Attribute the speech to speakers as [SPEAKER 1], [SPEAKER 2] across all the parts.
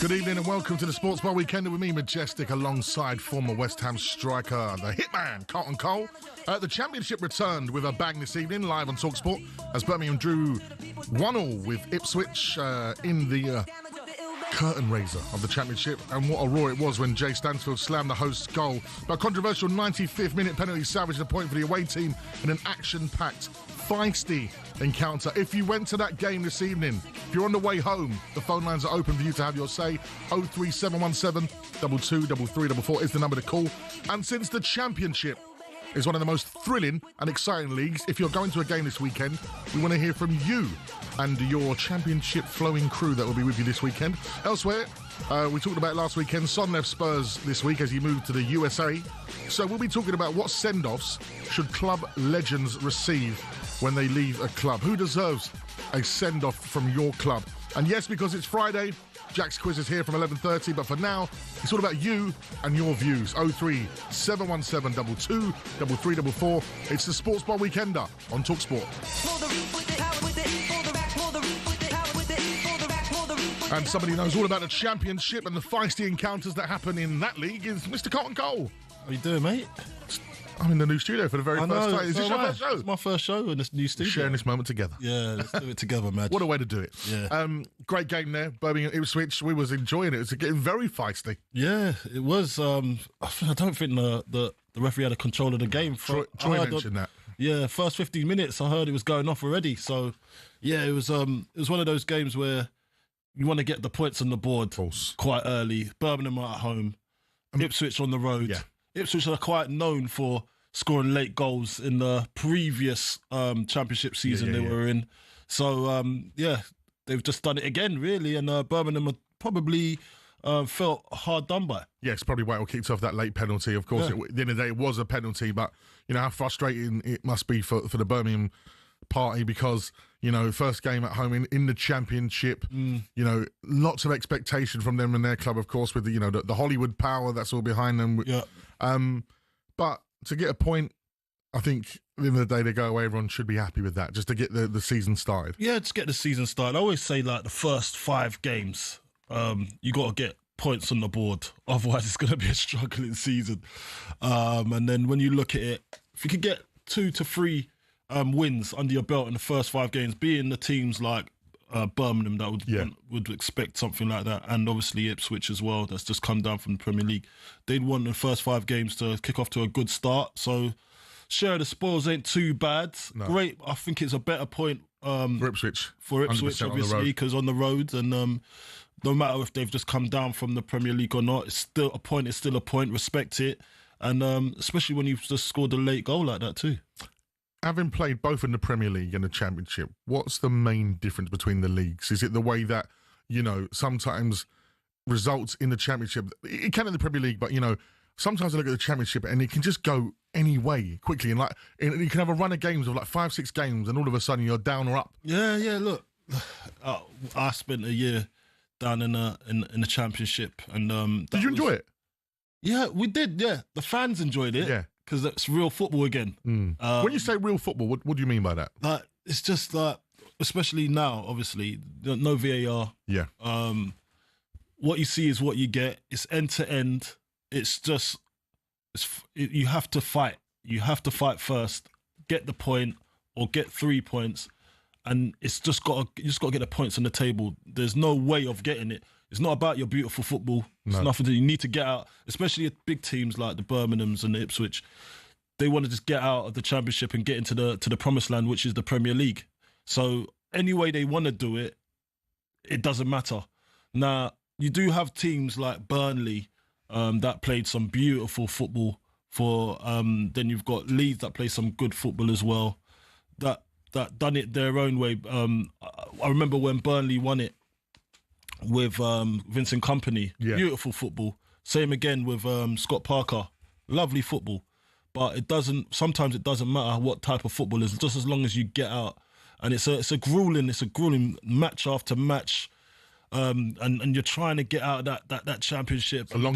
[SPEAKER 1] Good evening and welcome to the Sports Bar Weekend with me, Majestic, alongside former West Ham striker, the hitman, Carlton Cole. The championship returned with a bang this evening, live on talkSPORT, as Birmingham drew 1-1 with Ipswich in the curtain raiser of the championship. And what a roar it was when Jay Stansfield slammed the host's goal. But a controversial 95th minute penalty salvaged a point for the away team in an action-packed, feisty encounter. If you went to that game this evening, if you're on the way home, the phone lines are open for you to have your say. 03717 223344 is the number to call. And since the championship is one of the most thrilling and exciting leagues, if you're going to a game this weekend, we want to hear from you and your championship flowing crew that will be with you this weekend. Elsewhere, we talked about last weekend, Son left Spurs this week as he moved to the USA. So we'll be talking about what send-offs should club legends receive when they leave a club. Who deserves a send-off from your club? And yes, because it's Friday, Jack's quiz is here from 11:30, but for now, it's all about you and your views. 03717 223344. It's the Sports Bar Weekender on talkSPORT. And somebody who knows all about the championship and the feisty encounters that happen in that league is Mr. Carlton Cole.
[SPEAKER 2] How you doing, mate?
[SPEAKER 1] I'm in the new studio for the very first time. Is this your first show?
[SPEAKER 2] It's my first show in this new studio.
[SPEAKER 1] Sharing this moment together.
[SPEAKER 2] Yeah, let's do it together, man.
[SPEAKER 1] What a way to do it.
[SPEAKER 2] Yeah.
[SPEAKER 1] Great game there, Birmingham Ipswich. We was enjoying it. It was getting very feisty.
[SPEAKER 2] Yeah, it was. I don't think the referee had a control of the game.
[SPEAKER 1] Troy mentioned that.
[SPEAKER 2] Yeah, first 15 minutes, I heard it was going off already. So, yeah, it was one of those games where you want to get the points on the board quite early. Birmingham are at home, Ipswich on the road. Yeah. Ipswich are quite known for scoring late goals in the previous championship season they were in. So, they've just done it again, really. And Birmingham are probably felt hard done by.
[SPEAKER 1] Yeah, it's probably why it kicked off that late penalty. Of course, at the end of the day, it was a penalty, but you know how frustrating it must be for the Birmingham party because, you know, first game at home in the championship, you know, lots of expectation from them and their club, of course, with the Hollywood power that's all behind them.
[SPEAKER 2] Yeah.
[SPEAKER 1] But to get a point, I think at the end of the day, they go away, everyone should be happy with that, just to get the season started.
[SPEAKER 2] Yeah, just get the season started. I always say, like, the first 5 games, you got to get points on the board. Otherwise, it's going to be a struggling season. And then when you look at it, if you could get 2 to 3 wins under your belt in the first 5 games, being the teams like Birmingham that would expect something like that, and obviously Ipswich as well, that's just come down from the Premier League, they'd want the first 5 games to kick off to a good start. So share of the spoils ain't too bad. No. Great. I think it's a better point
[SPEAKER 1] for Ipswich,
[SPEAKER 2] obviously, because on the road, and no matter if they've just come down from the Premier League or not, it's still a point. It's still a point. Respect it, and especially when you've just scored a late goal like that too.
[SPEAKER 1] Having played both in the Premier League and the Championship, what's the main difference between the leagues? Is it the way that, you know, sometimes results in the Championship, it can in the Premier League, but, you know, sometimes I look at the Championship and it can just go any way quickly. And you can have a run of games of like 5-6 games and all of a sudden you're down or up.
[SPEAKER 2] Yeah, look. I spent a year down in the Championship. And
[SPEAKER 1] did you enjoy it?
[SPEAKER 2] Yeah, we did, yeah. The fans enjoyed it. Yeah. Because that's real football again.
[SPEAKER 1] When you say real football, what do you mean by that?
[SPEAKER 2] Like, it's just like, especially now, obviously, no VAR.
[SPEAKER 1] Yeah.
[SPEAKER 2] What you see is what you get. It's end to end. It's just, you have to fight. You have to fight first, get the point or get 3 points, and you just got to get the points on the table. There's no way of getting it. It's not about your beautiful football. It's nothing that you need to get out, especially at big teams like the Birminghams and the Ipswich. They want to just get out of the Championship and get into the promised land, which is the Premier League. So any way they want to do it, it doesn't matter. Now, you do have teams like Burnley that played some beautiful football for. Then you've got Leeds that play some good football as well. That done it their own way. I remember when Burnley won it with Vincent Kompany, beautiful football. Same again with Scott Parker, lovely football. But sometimes it doesn't matter what type of football is, just as long as you get out. And it's a grueling match after match. And you're trying to get out of that Championship.
[SPEAKER 1] It's a long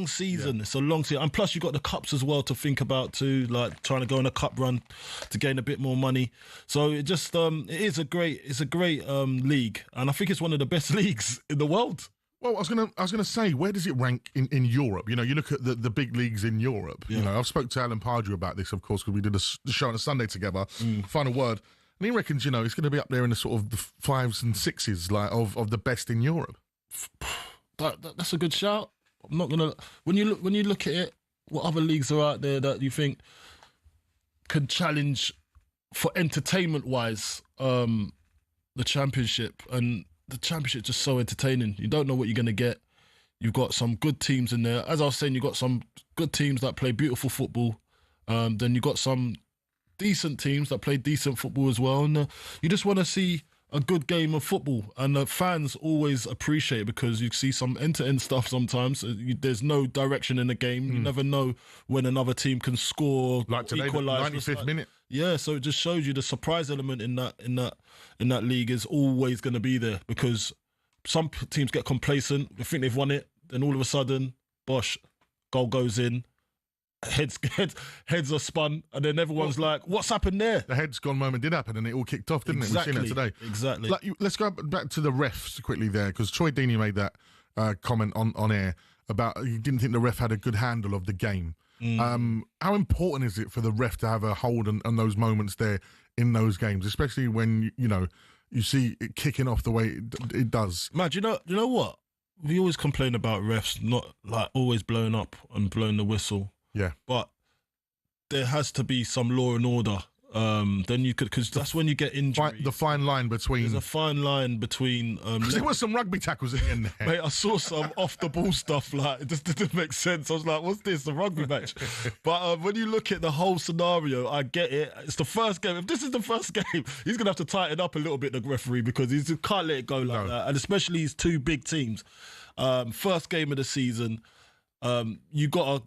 [SPEAKER 1] season.
[SPEAKER 2] It's a long season. And plus you've got the cups as well to think about too, like trying to go on a cup run to gain a bit more money. So it just, it's a great league. And I think it's one of the best leagues in the world.
[SPEAKER 1] Well, I was gonna say, where does it rank in Europe? You know, you look at the big leagues in Europe.
[SPEAKER 2] Yeah.
[SPEAKER 1] You know, I've spoke to Alan Pardew about this, of course, because we did the show on a Sunday together. Final word, and he reckons, you know, it's going to be up there in the sort of the 5s and 6s, like of the best in Europe.
[SPEAKER 2] That's a good shout. I'm not gonna. When you look at it, what other leagues are out there that you think can challenge for entertainment wise the Championship? And the Championship is just so entertaining. You don't know what you're going to get. You've got some good teams in there. As I was saying, you've got some good teams that play beautiful football. Then you've got some decent teams that play decent football as well. And you just want to see a good game of football. And the fans always appreciate it because you see some end-to-end stuff sometimes. There's no direction in the game. You never know when another team can score,
[SPEAKER 1] like today,
[SPEAKER 2] equalise.
[SPEAKER 1] 95th minute.
[SPEAKER 2] Yeah, so it just shows you the surprise element in that league is always going to be there, because some teams get complacent. They think they've won it, then all of a sudden, bosh, goal goes in, heads are spun, and then everyone's like, "What's happened there?"
[SPEAKER 1] The heads gone moment did happen, and it all kicked off, didn't it? We've seen it today.
[SPEAKER 2] Exactly.
[SPEAKER 1] Like, let's go back to the refs quickly there, because Troy Deeney made that comment on air about he didn't think the ref had a good handle of the game. How important is it for the ref to have a hold on those moments there in those games, especially when you see it kicking off the way it does?
[SPEAKER 2] Man, you know what? We always complain about refs not like always blowing up and blowing the whistle.
[SPEAKER 1] Yeah,
[SPEAKER 2] but there has to be some law and order. Then you could, because that's when you get injuries.
[SPEAKER 1] The fine line between.
[SPEAKER 2] There's a fine line between.
[SPEAKER 1] Because there was some rugby tackles at the end there.
[SPEAKER 2] Mate, I saw some off the ball stuff. Like, it just didn't make sense. I was like, "What's this? A rugby match?" But when you look at the whole scenario, I get it. It's the first game. If this is the first game, he's gonna have to tighten up a little bit, the referee, because he can't let it go like that. And especially these two big teams. First game of the season. You gotta.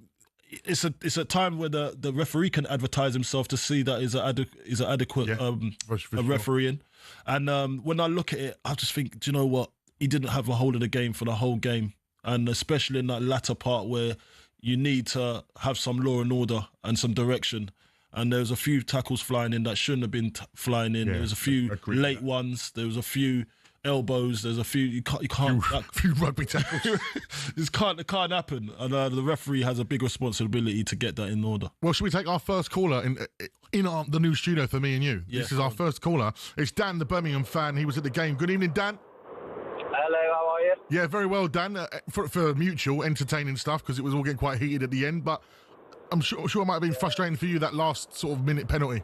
[SPEAKER 2] It's a time where the referee can advertise himself to see that is an adequate refereeing. And when I look at it, I just think, do you know what? He didn't have a hold of the game for the whole game, and especially in that latter part where you need to have some law and order and some direction. And there was a few tackles flying in that shouldn't have been flying in. There was a few late ones. There was a few elbows. There's a few you can't
[SPEAKER 1] few rugby tackles.
[SPEAKER 2] This can't happen, and the referee has a big responsibility to get that in order.
[SPEAKER 1] Well, should we take our first caller in the new studio for me and you?
[SPEAKER 2] Yeah,
[SPEAKER 1] this is our first caller. It's Dan, the Birmingham fan. He was at the game. Good evening, Dan.
[SPEAKER 3] Hello, how are you?
[SPEAKER 1] Yeah, very well, Dan. For mutual, entertaining stuff, because it was all getting quite heated at the end. But I'm sure it might have been frustrating for you, that last sort of minute penalty.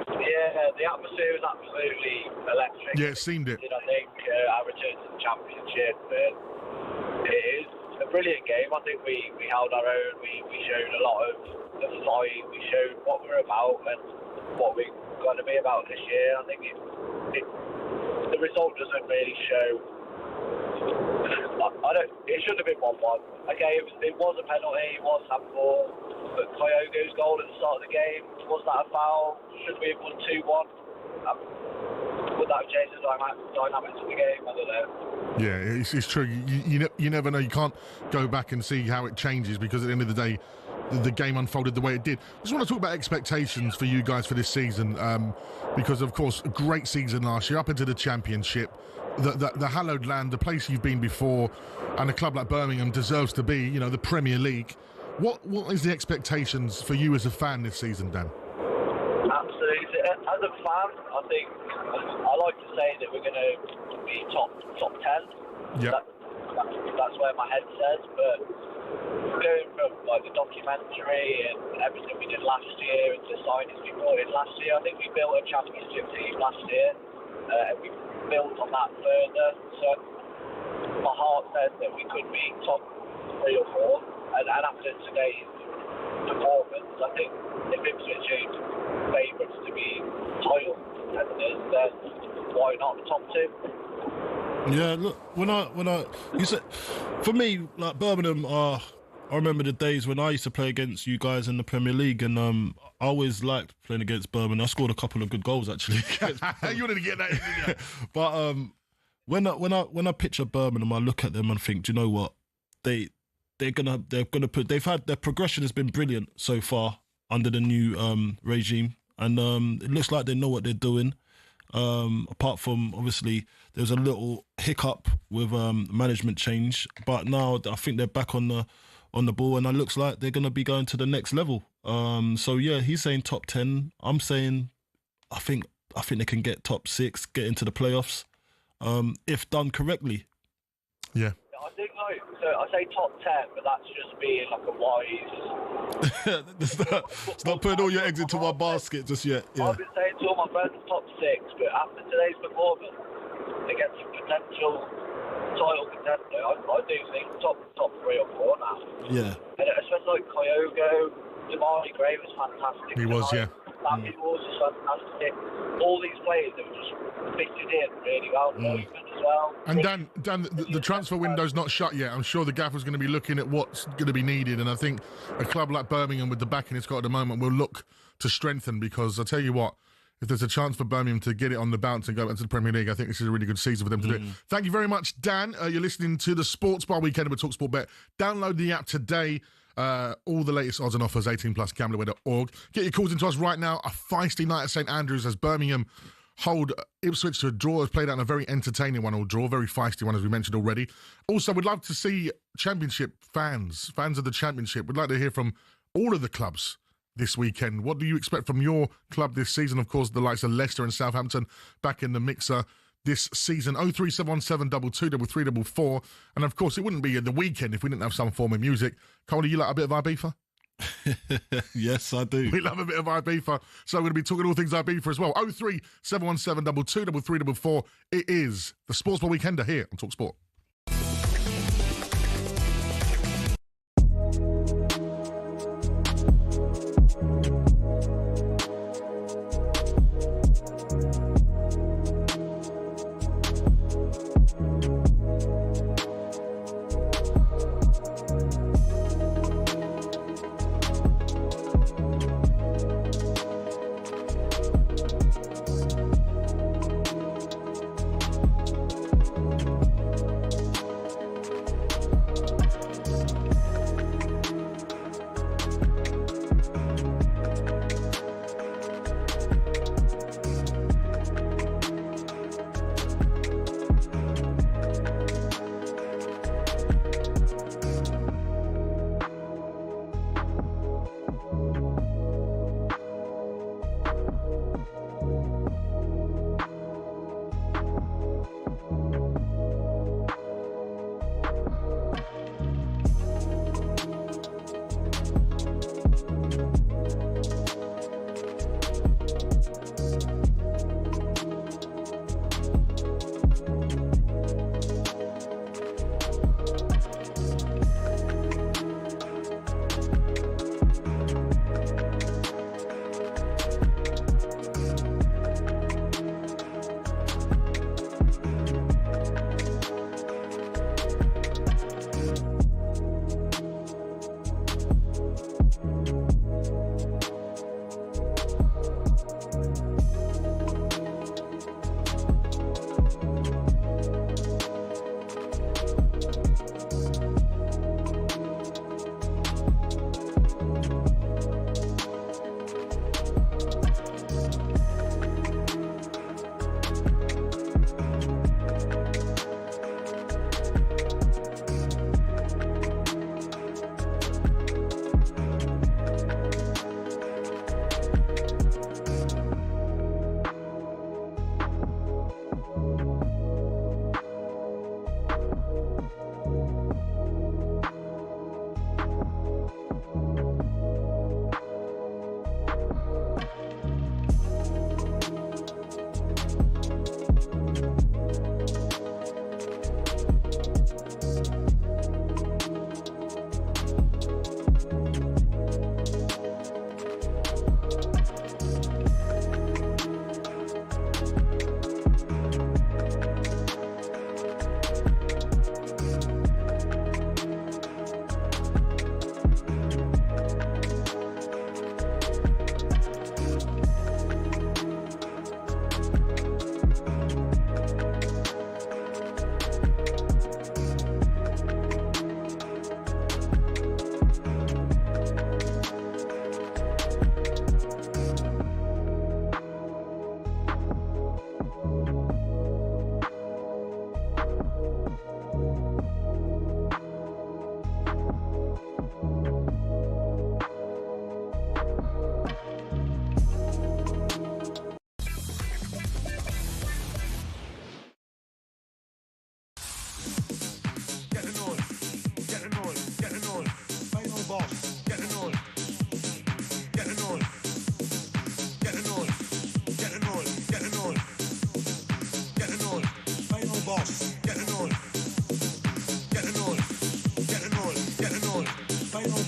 [SPEAKER 3] Yeah, the atmosphere was absolutely electric.
[SPEAKER 1] Yeah, it seemed it.
[SPEAKER 3] I think our return to the Championship, it is a brilliant game. I think we held our own. We showed a lot of the fight. We showed what we're about and what we're going to be about this year. I think the result doesn't really show. It should have been 1-1. Okay, it was a penalty. It was handball. But Kyogo's goal at the start of the game, was that a foul? Should we have won 2-1? Would that have changed the dynamics of the game? I don't know.
[SPEAKER 1] Yeah, it's true. You never know. You can't go back and see how it changes, because at the end of the day, the game unfolded the way it did. I just want to talk about expectations for you guys for this season, because, of course, a great season last year, up into the Championship, the hallowed land, the place you've been before, and a club like Birmingham deserves to be, the Premier League. What is the expectations for you as a fan this season, Dan?
[SPEAKER 3] Absolutely. As a fan, I think I like to say that we're going to be top 10.
[SPEAKER 1] Yeah.
[SPEAKER 3] That's where my head says. But going from like the documentary and everything we did last year and the signings we brought in last year, I think we built a Championship team last year, and we built on that further. So my heart says that we could be top 3 or 4. And after today's performance, I think if Ipswich are favourites to be title contenders, then why not the top 2?
[SPEAKER 2] Yeah, look, you said, for me, like Birmingham, I remember the days when I used to play against you guys in the Premier League, and I always liked playing against Birmingham. I scored a couple of good goals actually.
[SPEAKER 1] You wanted to get that, didn't you?
[SPEAKER 2] But when I picture Birmingham, I look at them and think, do you know what, they're gonna put. They've had their progression has been brilliant so far under the new regime, and it looks like they know what they're doing. Apart from obviously there was a little hiccup with management change, but now I think they're back on the ball, and it looks like they're going to be going to the next level. So yeah, he's saying top 10. I'm saying I think they can get top 6, get into the playoffs, if done correctly.
[SPEAKER 1] Yeah.
[SPEAKER 3] I think so I say top 10, but that's just being like a wise.
[SPEAKER 2] It's not putting all your eggs into one basket just yet. Yeah.
[SPEAKER 3] I've been saying to all my friends top 6, but after today's performance against a potential title contender, I do think top 3 or 4 now.
[SPEAKER 2] Yeah.
[SPEAKER 3] And especially like Kyogo, Damari Gray was fantastic.
[SPEAKER 1] He was, yeah.
[SPEAKER 3] Bobby was fantastic. All these players have just fitted in really well. As well.
[SPEAKER 1] And Dan, the transfer window's not shut yet. I'm sure the gaffer's going to be looking at what's going to be needed, and I think a club like Birmingham, with the backing it's got at the moment, will look to strengthen, because I tell you what, if there's a chance for Birmingham to get it on the bounce and go into the Premier League, I think this is a really good season for them to do it. Thank you very much, Dan. You're listening to the Sports Bar Weekend with talkSPORT Bet. Download the app today. All the latest odds and offers, 18 plus, gamblerware.org. Get your calls into us right now. A feisty night at St Andrews as Birmingham hold Ipswich to a draw. Has played out in a very entertaining 1-1 draw, very feisty one, as we mentioned already. Also, we'd love to see Championship fans of the Championship. We'd like to hear from all of the clubs this weekend. What do you expect from your club this season? Of course, the likes of Leicester and Southampton back in the mixer this season. 03717 223344. And of course, it wouldn't be the weekend if we didn't have some form of music. Cole, do you like a bit of Ibiza?
[SPEAKER 2] Yes, I do.
[SPEAKER 1] We love a bit of Ibiza. So we're going to be talking all things Ibiza as well. 03717 223344. It is the Sports Bar Weekender here on talkSPORT.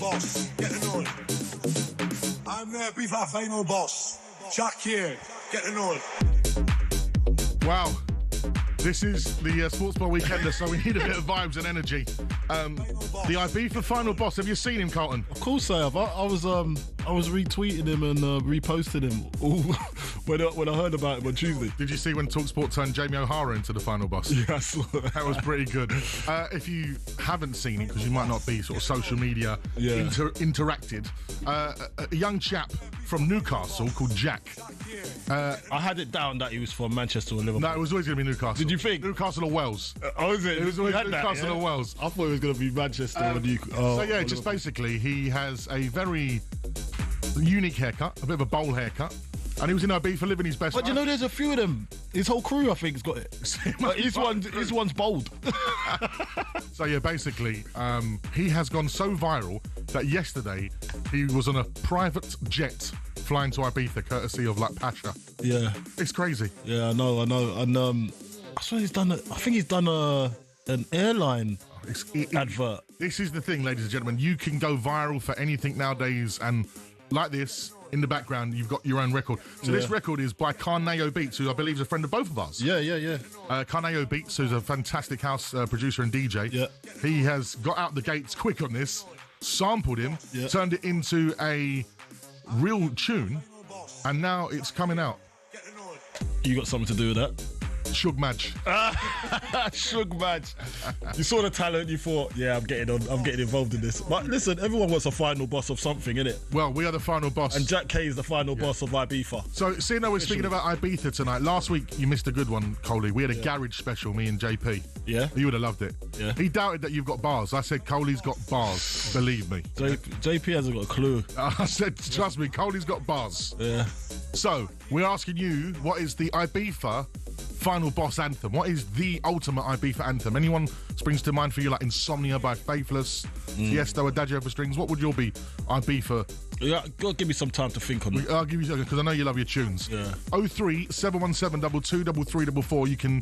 [SPEAKER 4] boss. Get to know it. I'm the Ibiza final boss. Jack here. Get to know it.
[SPEAKER 1] Wow. This is the Sports Bar Weekender, so we need a bit of vibes and energy. The Ibiza final boss, have you seen him, Carlton?
[SPEAKER 2] Of course I have. I was retweeting him and reposting him when I heard about him on Tuesday.
[SPEAKER 1] Did you see when talkSPORT turned Jamie O'Hara into the final boss?
[SPEAKER 2] Yeah, I saw that.
[SPEAKER 1] That was pretty good. If you haven't seen it, because you might not be sort of social media interacted, a young chap from Newcastle called Jack.
[SPEAKER 2] I had it down that he was from Manchester or Liverpool.
[SPEAKER 1] No, it was always going to be Newcastle.
[SPEAKER 2] Did you think?
[SPEAKER 1] Newcastle or Wales.
[SPEAKER 2] Oh, is it?
[SPEAKER 1] It was always
[SPEAKER 2] You had
[SPEAKER 1] Newcastle or Wales.
[SPEAKER 2] I thought it was going to be Manchester or Newcastle.
[SPEAKER 1] So yeah, just basically, he has a very unique haircut, a bit of a bowl haircut, and he was in Ibiza living his best
[SPEAKER 2] But
[SPEAKER 1] life.
[SPEAKER 2] you know, there's a few of them. His whole crew, I think, has got it. His one's bold.
[SPEAKER 1] So yeah, basically, he has gone so viral that yesterday he was on a private jet flying to Ibiza, courtesy of like Pasha.
[SPEAKER 2] Yeah.
[SPEAKER 1] It's crazy.
[SPEAKER 2] Yeah, I know. And I swear he's done. I think he's done an airline advert.
[SPEAKER 1] This is the thing, ladies and gentlemen. You can go viral for anything nowadays, and like this, in the background, you've got your own record. So this record is by Carneo Beats, who I believe is a friend of both of ours.
[SPEAKER 2] Yeah.
[SPEAKER 1] Carneo Beats, who's a fantastic house producer and DJ.
[SPEAKER 2] Yeah.
[SPEAKER 1] He has got out the gates quick on this, sampled him, turned it into a real tune, and now it's coming out.
[SPEAKER 2] You got something to do with that?
[SPEAKER 1] Shug Madge.
[SPEAKER 2] Shug Madge. You saw the talent, you thought, yeah, I'm getting involved in this. But listen, everyone wants a final boss of something, innit?
[SPEAKER 1] Well, we are the final boss.
[SPEAKER 2] And Jack K is the final boss of Ibiza.
[SPEAKER 1] So, seeing though we're speaking about Ibiza tonight, last week you missed a good one, Coley. We had a garage special, me and JP.
[SPEAKER 2] Yeah?
[SPEAKER 1] You would have loved it.
[SPEAKER 2] Yeah.
[SPEAKER 1] He doubted that you've got bars. I said, Coley's got bars. Believe me.
[SPEAKER 2] JP hasn't got a clue.
[SPEAKER 1] I said, trust me, Coley's got bars.
[SPEAKER 2] Yeah.
[SPEAKER 1] So, we're asking you, what is the Ibiza final boss anthem? What is the ultimate Ibiza anthem? Anyone springs to mind for you, like Insomnia by Faithless, Tiesto, Adagio for Strings? What would your be Ibiza?
[SPEAKER 2] Yeah, gotta give me some time to think on it.
[SPEAKER 1] I'll give you, because I know you love your tunes.
[SPEAKER 2] Yeah.
[SPEAKER 1] 03 717 223344. You can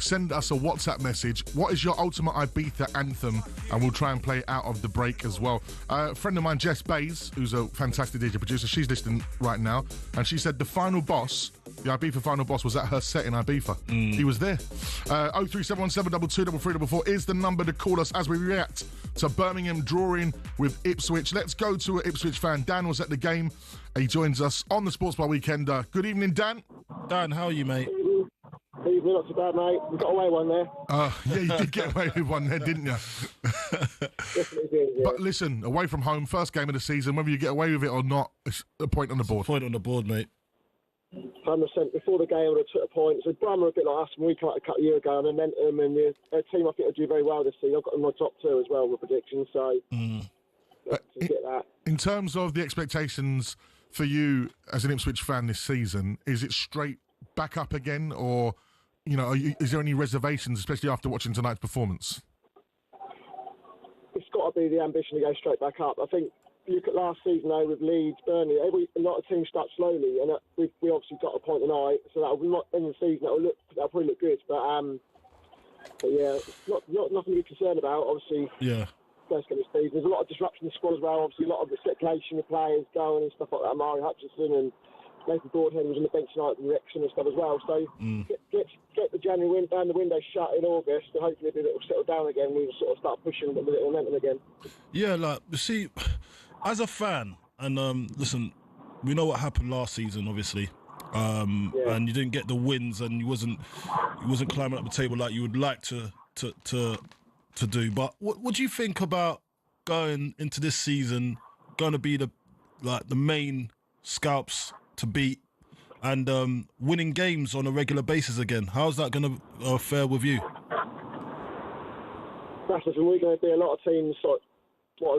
[SPEAKER 1] send us a WhatsApp message. What is your ultimate Ibiza anthem? And we'll try and play it out of the break as well. A friend of mine, Jess Bays, who's a fantastic DJ producer, she's listening right now, and she said the final boss, the Ibiza final boss, was at her set in Ibiza. He was there. 03 717 223344 is the number to call us as we react to Birmingham drawing with Ipswich. Let's go to an Ipswich fan. Dan was at the game. He joins us on the Sports Bar Weekender. Good evening, Dan.
[SPEAKER 2] Dan, how are you, mate?
[SPEAKER 5] Evening, not so bad, mate. We got away one there.
[SPEAKER 1] Yeah, you did get away with one there, didn't you?
[SPEAKER 5] Definitely did, yeah.
[SPEAKER 1] But listen, away from home, first game of the season, whether you get away with it or not, it's a point on the board.
[SPEAKER 2] Point on the board, mate.
[SPEAKER 5] 100%. Before the game, I would have took a point. So Brum are a bit like us when we came out a couple of years ago, and momentum, and their team, I think, will do very well this season. I've got them in my top two as well with predictions, so to get that.
[SPEAKER 1] In terms of the expectations for you as an Ipswich fan this season, is it straight back up again, or is there any reservations, especially after watching tonight's performance?
[SPEAKER 5] It's got to be the ambition to go straight back up. I think you look at last season though with Leeds, Burnley, a lot of teams start slowly, and we obviously got a point tonight, so that'll be not in the season. That'll probably look good, but yeah, not nothing to be concerned about. Obviously,
[SPEAKER 2] yeah.
[SPEAKER 5] First game of the season, there's a lot of disruption in the squad as well. Obviously, a lot of speculation with players going and stuff like that. Mari Hutchinson and Nathan Broadhead was on the bench tonight with Wrexham and stuff as well. So get the January down the window shut in August, and hopefully it'll settle down again. We'll sort of start pushing a little momentum again.
[SPEAKER 2] Yeah, like, you see, as a fan, and listen, we know what happened last season, obviously, and you didn't get the wins, and you wasn't climbing up the table like you would like to do. But what do you think about going into this season, going to be the main scalps to beat, and winning games on a regular basis again? How's that going to fare with you?
[SPEAKER 5] That's the thing. We're going to be a lot of teams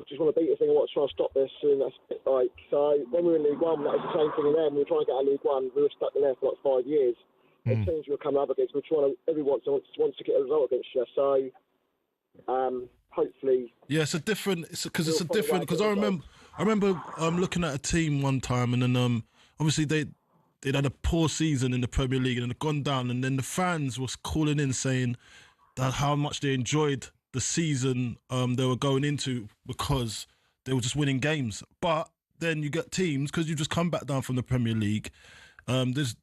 [SPEAKER 5] just want to beat the thing and want to try and stop this, and that's like, so when we were in League One, that was the same thing in there. When we were trying to get out of League One, we were stuck in there for like 5 years. The teams we were coming up against, everyone wants to get a result against you. So hopefully,
[SPEAKER 2] yeah, it's different because I remember looking at a team one time, and then obviously they'd had a poor season in the Premier League and they'd gone down, and then the fans was calling in saying that how much they enjoyed the season they were going into because they were just winning games. But then you get teams, because you just come back down from the Premier League, you've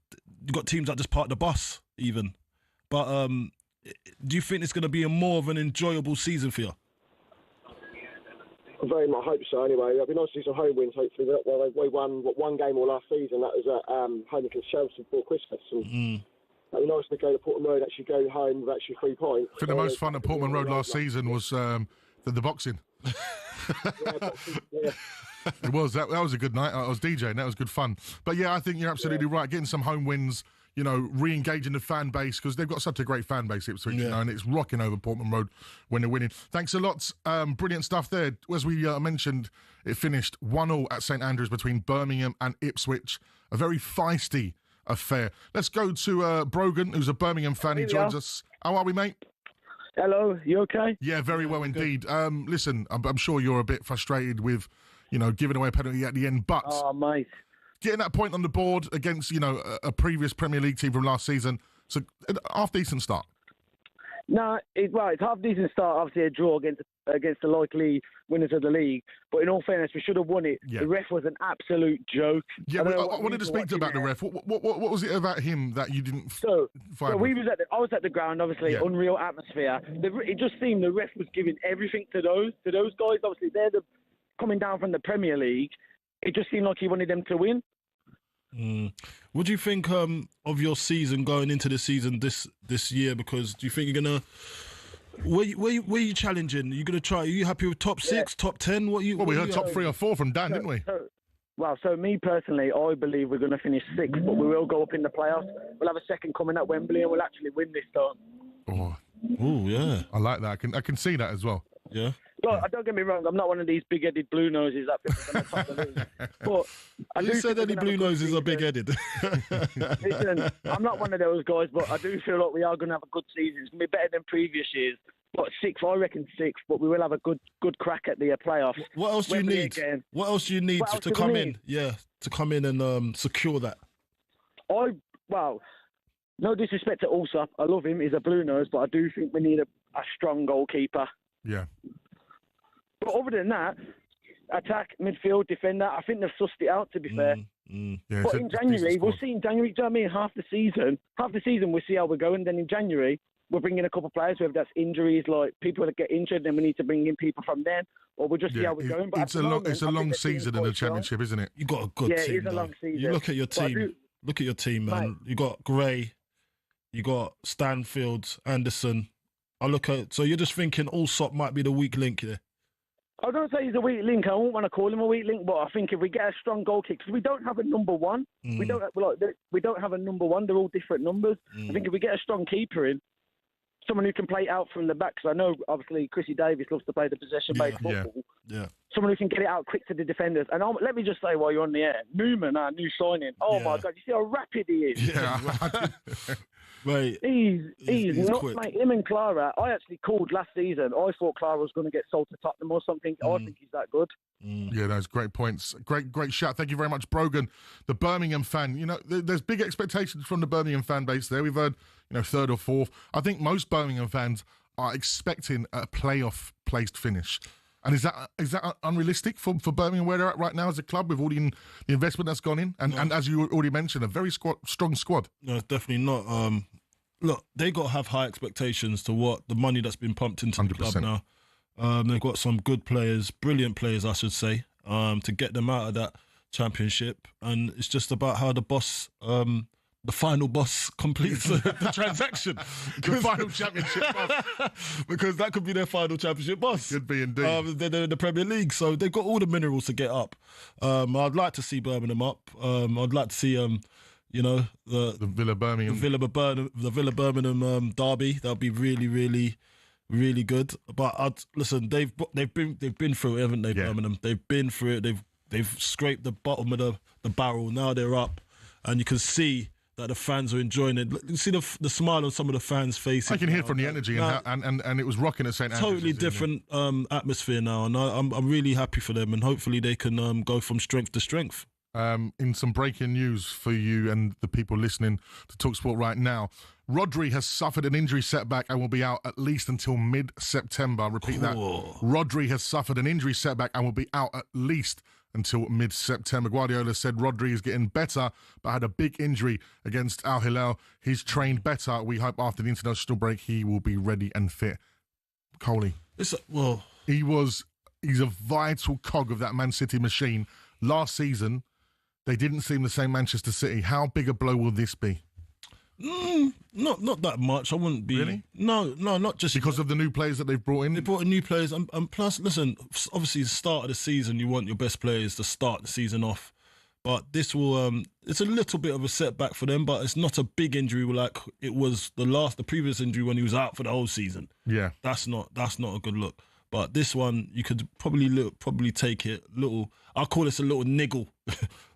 [SPEAKER 2] got teams that just park the bus even. But do you think it's going to be more of an enjoyable season for you?
[SPEAKER 5] I very much hope so. Anyway, it'll be nice to see some home wins. Hopefully, we won one game all last season. That was at home against Chelsea before Christmas. And it'll be nice to go to Portman Road, actually go home with actually 3 points.
[SPEAKER 1] I think the most fun at Portman Road last season was the boxing.
[SPEAKER 5] Yeah.
[SPEAKER 1] It was that was a good night. I was DJing. That was good fun. But yeah, I think you're absolutely right. Getting some home wins, you know, re-engaging the fan base, because they've got such a great fan base, Ipswich, you know, and it's rocking over Portman Road when they're winning. Thanks a lot. Brilliant stuff there. As we mentioned, it finished 1-1 at St Andrews between Birmingham and Ipswich. A very feisty affair. Let's go to Brogan, who's a Birmingham fan. He joins us. How are we, mate?
[SPEAKER 6] Hello, you okay?
[SPEAKER 1] Yeah, very well indeed. Listen, I'm sure you're a bit frustrated with, you know, giving away a penalty at the end, but
[SPEAKER 6] mate,
[SPEAKER 1] getting that point on the board against, you know, a previous Premier League team from last season, so a half-decent start.
[SPEAKER 6] No, it's half decent start. Obviously, a draw against the likely winners of the league. But in all fairness, we should have won it. Yeah. The ref was an absolute joke.
[SPEAKER 1] Yeah, I wanted to speak to you about the ref. What was it about him that you didn't?
[SPEAKER 6] So I was at the ground. Obviously, unreal atmosphere. It just seemed the ref was giving everything to those guys. Obviously, they're coming down from the Premier League. It just seemed like he wanted them to win.
[SPEAKER 2] What do you think of your season going into the season this year? Because do you think you're gonna where you challenging? Are you gonna try? Are you happy with top 6, top 10? We
[SPEAKER 1] heard top 3 or 4 from Dan, didn't we?
[SPEAKER 6] So me personally, I believe we're going to finish 6th, but we will go up in the playoffs. We'll have a second coming at Wembley, and we'll actually win this time.
[SPEAKER 2] Oh yeah,
[SPEAKER 1] I like that. I can see that as well.
[SPEAKER 2] Yeah.
[SPEAKER 6] Look, don't get me wrong, I'm not one of these big-headed blue noses that fits on the top of the league. But
[SPEAKER 2] who said any blue noses are big-headed?
[SPEAKER 6] Listen, I'm not one of those guys, but I do feel like we are going to have a good season. It's going to be better than previous years. But 6th, I reckon 6th, but we will have a good crack at the playoffs.
[SPEAKER 2] What else do you need? What else do you need to come in? Yeah, to come in and secure that.
[SPEAKER 6] No disrespect to Allsop. I love him. He's a blue nose, but I do think we need a strong goalkeeper.
[SPEAKER 1] Yeah.
[SPEAKER 6] But other than that, attack, midfield, defender, I think they've sussed it out, to be fair.
[SPEAKER 1] Yeah,
[SPEAKER 6] but in January, we'll see in January, do you know what I mean? Half the season, we'll see how we're going. Then in January, we'll bring in a couple of players, whether that's injuries, like people that get injured, then we need to bring in people from then, or we'll just see how we're going. But
[SPEAKER 1] it's a long season in the Championship, isn't it?
[SPEAKER 2] You got a good team.
[SPEAKER 6] Yeah, it's a long season.
[SPEAKER 2] You look at your team, man. Right. You got Gray, you got Stanfield, Anderson. So you're just thinking Allsop might be the weak link there.
[SPEAKER 6] I don't say he's a weak link. I won't want to call him a weak link, but I think if we get a strong goal kick, because we don't have a number one. We don't have a number one. They're all different numbers. I think if we get a strong keeper in, someone who can play out from the back, because I know, obviously, Chrissy Davies loves to play the possession-based football.
[SPEAKER 2] Yeah.
[SPEAKER 6] Someone who can get it out quick to the defenders. And let me just say while you're on the air, Newman, our new signing, my God, you see how rapid he is?
[SPEAKER 2] Yeah. Right.
[SPEAKER 6] He's not,
[SPEAKER 2] quick.
[SPEAKER 6] Mate, him and Clara, I actually called last season. I thought Clara was going to get sold to Tottenham or something. I think he's that good.
[SPEAKER 1] Yeah, those great points. Great shout. Thank you very much, Brogan, the Birmingham fan. You know, there's big expectations from the Birmingham fan base there. We've heard, 3rd or 4th. I think most Birmingham fans are expecting a playoff placed finish. And is that unrealistic for Birmingham where they're at right now as a club with all the investment that's gone in? And as you already mentioned, a very strong squad.
[SPEAKER 2] No, it's definitely not. Look, they got to have high expectations to what the money that's been pumped into 100%. The club now. They've got some good players, brilliant players, I should say, to get them out of that championship. And it's just about how the boss... the final boss completes the transaction.
[SPEAKER 1] The final championship boss.
[SPEAKER 2] Because that could be their final championship boss.
[SPEAKER 1] Could be indeed.
[SPEAKER 2] They're in the Premier League, so they've got all the minerals to get up. I'd like to see Birmingham up. I'd like to see, the
[SPEAKER 1] Villa Birmingham.
[SPEAKER 2] The Villa Birmingham derby. That'd be really, really, really good. But listen, they've been through it, haven't they, Birmingham? They've been through it. They've scraped the bottom of the barrel. Now they're up, and you can see that the fans are enjoying it. You see the smile on some of the fans' faces.
[SPEAKER 1] I can hear from the energy and it was rocking at St Andrews.
[SPEAKER 2] Totally different atmosphere now, and I'm really happy for them, and hopefully they can go from strength to strength.
[SPEAKER 1] In some breaking news for you and the people listening to talkSPORT right now, Rodri has suffered an injury setback and will be out at least until mid-September. Repeat that. Rodri has suffered an injury setback and will be out at least until mid-September. Guardiola said Rodri is getting better, but had a big injury against Al Hilal. He's trained better. We hope after the international break he will be ready and fit. Coley. He's a vital cog of that Man City machine. Last season, they didn't seem the same Manchester City. How big a blow will this be?
[SPEAKER 2] Not that much. I wouldn't be.
[SPEAKER 1] Really?
[SPEAKER 2] No, not just
[SPEAKER 1] because of the new players that they've brought in.
[SPEAKER 2] They brought in new players, and plus, listen. Obviously, the start of the season, you want your best players to start the season off. But this will, it's a little bit of a setback for them, but it's not a big injury like it was the previous injury when he was out for the whole season.
[SPEAKER 1] Yeah,
[SPEAKER 2] that's not a good look. But this one, you could probably take it little. I'll call this a little niggle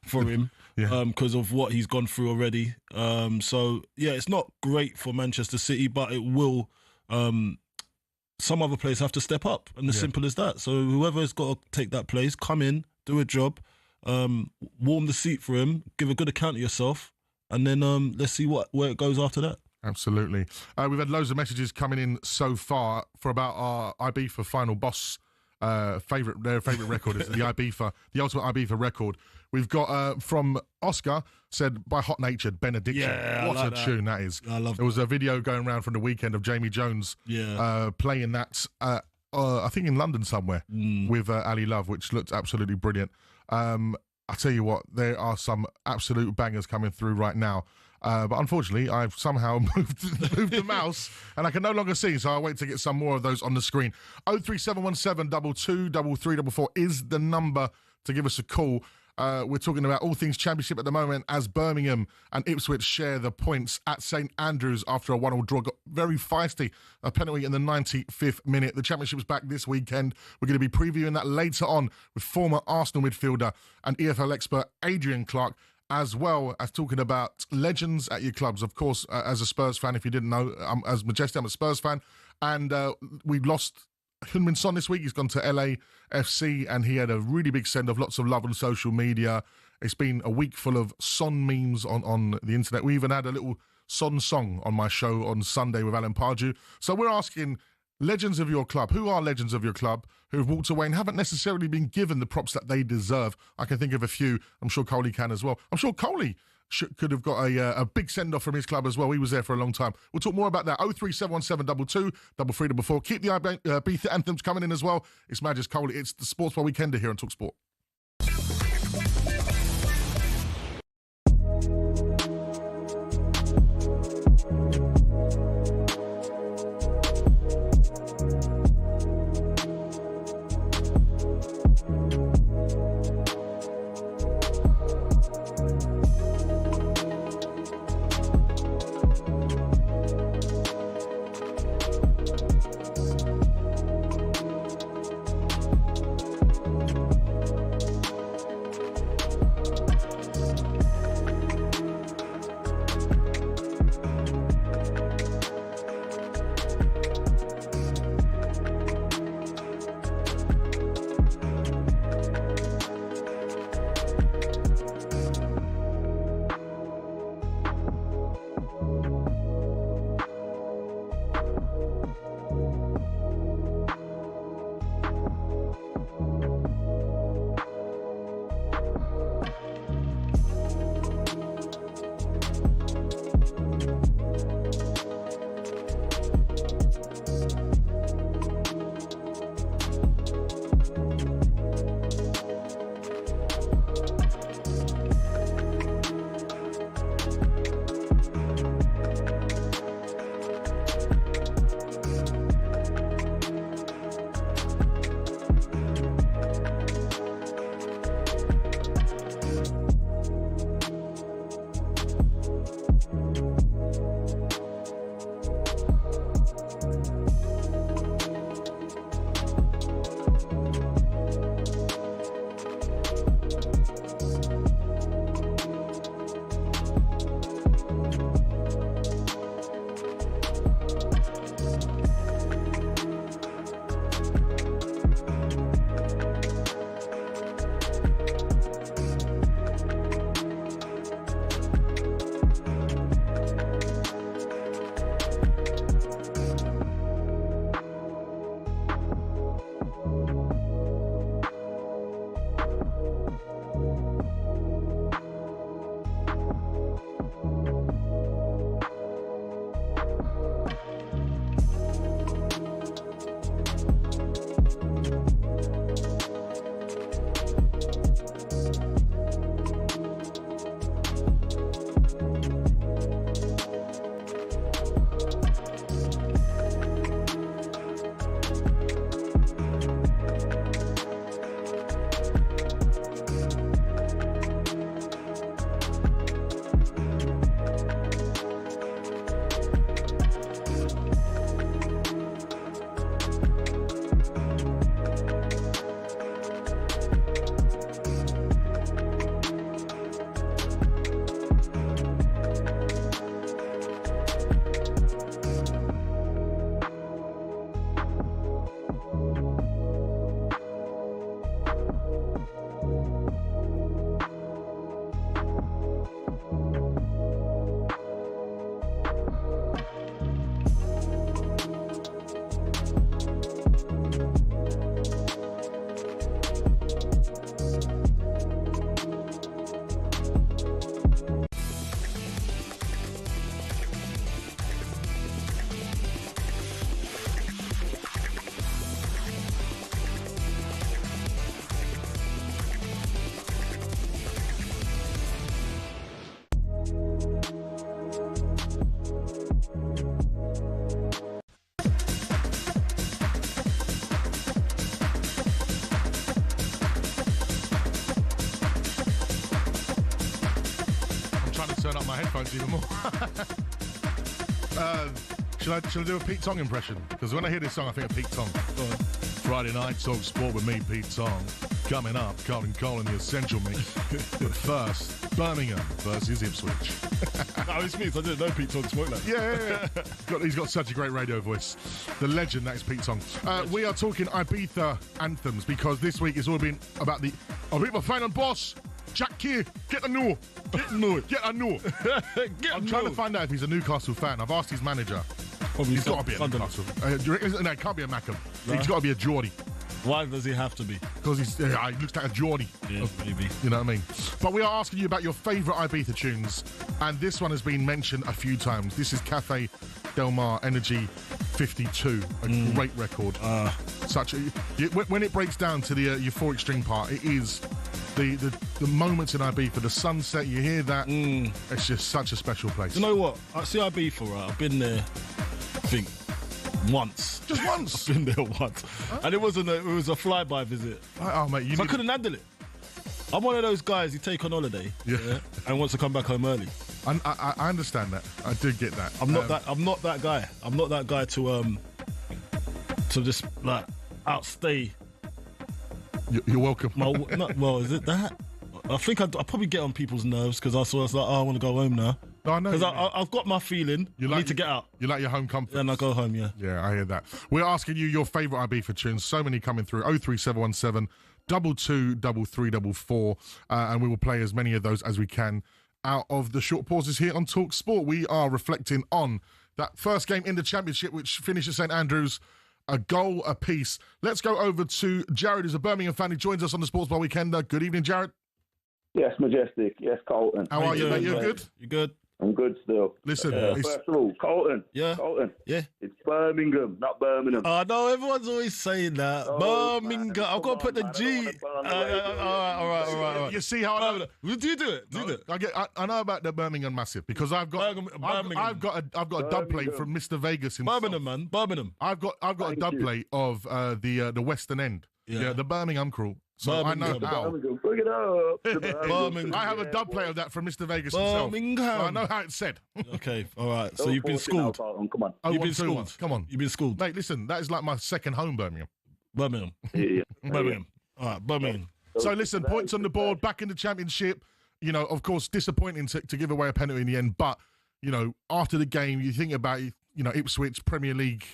[SPEAKER 2] for him. Because of what he's gone through already. So, yeah, it's not great for Manchester City, but it will... some other players have to step up, and as simple as that. So whoever's got to take that place, come in, do a job, warm the seat for him, give a good account of yourself, and then let's see where it goes after that.
[SPEAKER 1] Absolutely. We've had loads of messages coming in so far for about our Ibiza Final Boss their favourite record is the Ibiza, the ultimate Ibiza record. We've got from Oscar, said by Hot Natured, Benediction.
[SPEAKER 2] Yeah,
[SPEAKER 1] what a tune that is.
[SPEAKER 2] I love
[SPEAKER 1] There was a video going around from the weekend of Jamie Jones playing that, I think in London somewhere, with Ali Love, which looked absolutely brilliant. I tell you what, there are some absolute bangers coming through right now. But unfortunately, I've somehow moved the mouse and I can no longer see, so I'll wait to get some more of those on the screen. 03717 22 3344 is the number to give us a call. We're talking about all things Championship at the moment as Birmingham and Ipswich share the points at St Andrews after a 1-1 draw. Got very feisty, a penalty in the 95th minute. The Championship's back this weekend. We're going to be previewing that later on with former Arsenal midfielder and EFL expert Adrian Clark, as well as talking about legends at your clubs. Of course, as a Spurs fan, if you didn't know, as Majestic, I'm a Spurs fan. And we lost Heung-min Son this week. He's gone to LAFC and he had a really big send-off, lots of love on social media. It's been a week full of Son memes on the internet. We even had a little Son song on my show on Sunday with Alan Pardew. So we're asking legends of your club. Who are legends of your club who have walked away and haven't necessarily been given the props that they deserve? I can think of a few. I'm sure Coley can as well. I'm sure Coley could have got a big send-off from his club as well. He was there for a long time. We'll talk more about that. 03717 22 3344. Keep the Ibiza anthems coming in as well. It's Majestic Coley. It's the Sports Bar Weekender here on talkSPORT. my headphones even more. Should I do a Pete Tong impression? Because when I hear this song, I think of Pete Tong. Friday night, talk sport with me, Pete Tong. Coming up, Carlton Cole in the Essential Mix. But first, Birmingham versus Ipswich.
[SPEAKER 2] No, it's me. I didn't know Pete Tong spoke like that.
[SPEAKER 1] Yeah. He's got such a great radio voice. The legend, that is Pete Tong. We are talking Ibiza anthems because this week it's all been about the Ibiza fan and boss. Jack Keir, get a no. Get a no. I'm trying to find out if he's a Newcastle fan. I've asked his manager.
[SPEAKER 2] Probably
[SPEAKER 1] He's got to be a Newcastle. No, it can't be a Mackham. No. He's got to be a Geordie.
[SPEAKER 2] Why does he have to be?
[SPEAKER 1] Because he looks like a Geordie.
[SPEAKER 2] Yeah, maybe.
[SPEAKER 1] You know what I mean? But we are asking you about your favourite Ibiza tunes, and this one has been mentioned a few times. This is Cafe Del Mar Energy 52, a great record. When it breaks down to the euphoric string part, it is the moments in Ibiza, the sunset, you hear that. It's just such a special place.
[SPEAKER 2] You know what? I see Ibiza, right? I've been there, I think, once.
[SPEAKER 1] Just once?
[SPEAKER 2] I've been there once. Huh? And it was a flyby visit.
[SPEAKER 1] Oh, mate,
[SPEAKER 2] I couldn't handle it. I'm one of those guys you take on holiday and wants to come back home early.
[SPEAKER 1] I understand that. I do get that.
[SPEAKER 2] I'm not that guy. I'm not that guy to just like outstay.
[SPEAKER 1] You're welcome.
[SPEAKER 2] Is it that? I think I'll probably get on people's nerves because I was like, I want to go home now.
[SPEAKER 1] No, I know.
[SPEAKER 2] Because I've got my feeling. I need to get out.
[SPEAKER 1] You like your home comfort.
[SPEAKER 2] And I go home, yeah.
[SPEAKER 1] Yeah, I hear that. We're asking you your favourite Ibiza tunes. So many coming through. 03717 22 3344. And we will play as many of those as we can out of the short pauses here on Talk Sport. We are reflecting on that first game in the Championship, which finished at St Andrews, a goal apiece. Let's go over to Jared, who's a Birmingham fan. He joins us on the Sports Bar Weekender. Good evening, Jared.
[SPEAKER 7] Yes, Majestic. Yes, Carlton.
[SPEAKER 1] How are you, mate? You're good?
[SPEAKER 2] You good?
[SPEAKER 7] I'm good still.
[SPEAKER 1] Listen,
[SPEAKER 7] first of all, Carlton.
[SPEAKER 2] Yeah.
[SPEAKER 7] Carlton.
[SPEAKER 2] Yeah.
[SPEAKER 7] It's Birmingham, not Birmingham.
[SPEAKER 2] Oh, no, everyone's always saying that. Birmingham. Man, I've got to put the G. All right.
[SPEAKER 1] You see how I know?
[SPEAKER 2] Do you do it?
[SPEAKER 1] I know about the Birmingham Massive because I've got a dub plate from Mr. Vegas himself.
[SPEAKER 2] Birmingham.
[SPEAKER 1] I've got a dub plate of the Western End. Yeah, the Birmingham crew. So I know how.
[SPEAKER 7] Bring it up.
[SPEAKER 1] I have a dub plate of that from Mr. Vegas himself. So I know how it's said.
[SPEAKER 2] Okay, all right. So you've been schooled.
[SPEAKER 7] Come on.
[SPEAKER 2] You've been schooled.
[SPEAKER 1] Come on.
[SPEAKER 2] You've been schooled.
[SPEAKER 1] Mate, listen, that is like my second home, Birmingham.
[SPEAKER 7] Yeah.
[SPEAKER 2] Birmingham. All right, Birmingham.
[SPEAKER 1] So listen, points on the board, back in the Championship. You know, of course, disappointing to give away a penalty in the end. But, you know, after the game, you think about, Ipswich, Premier League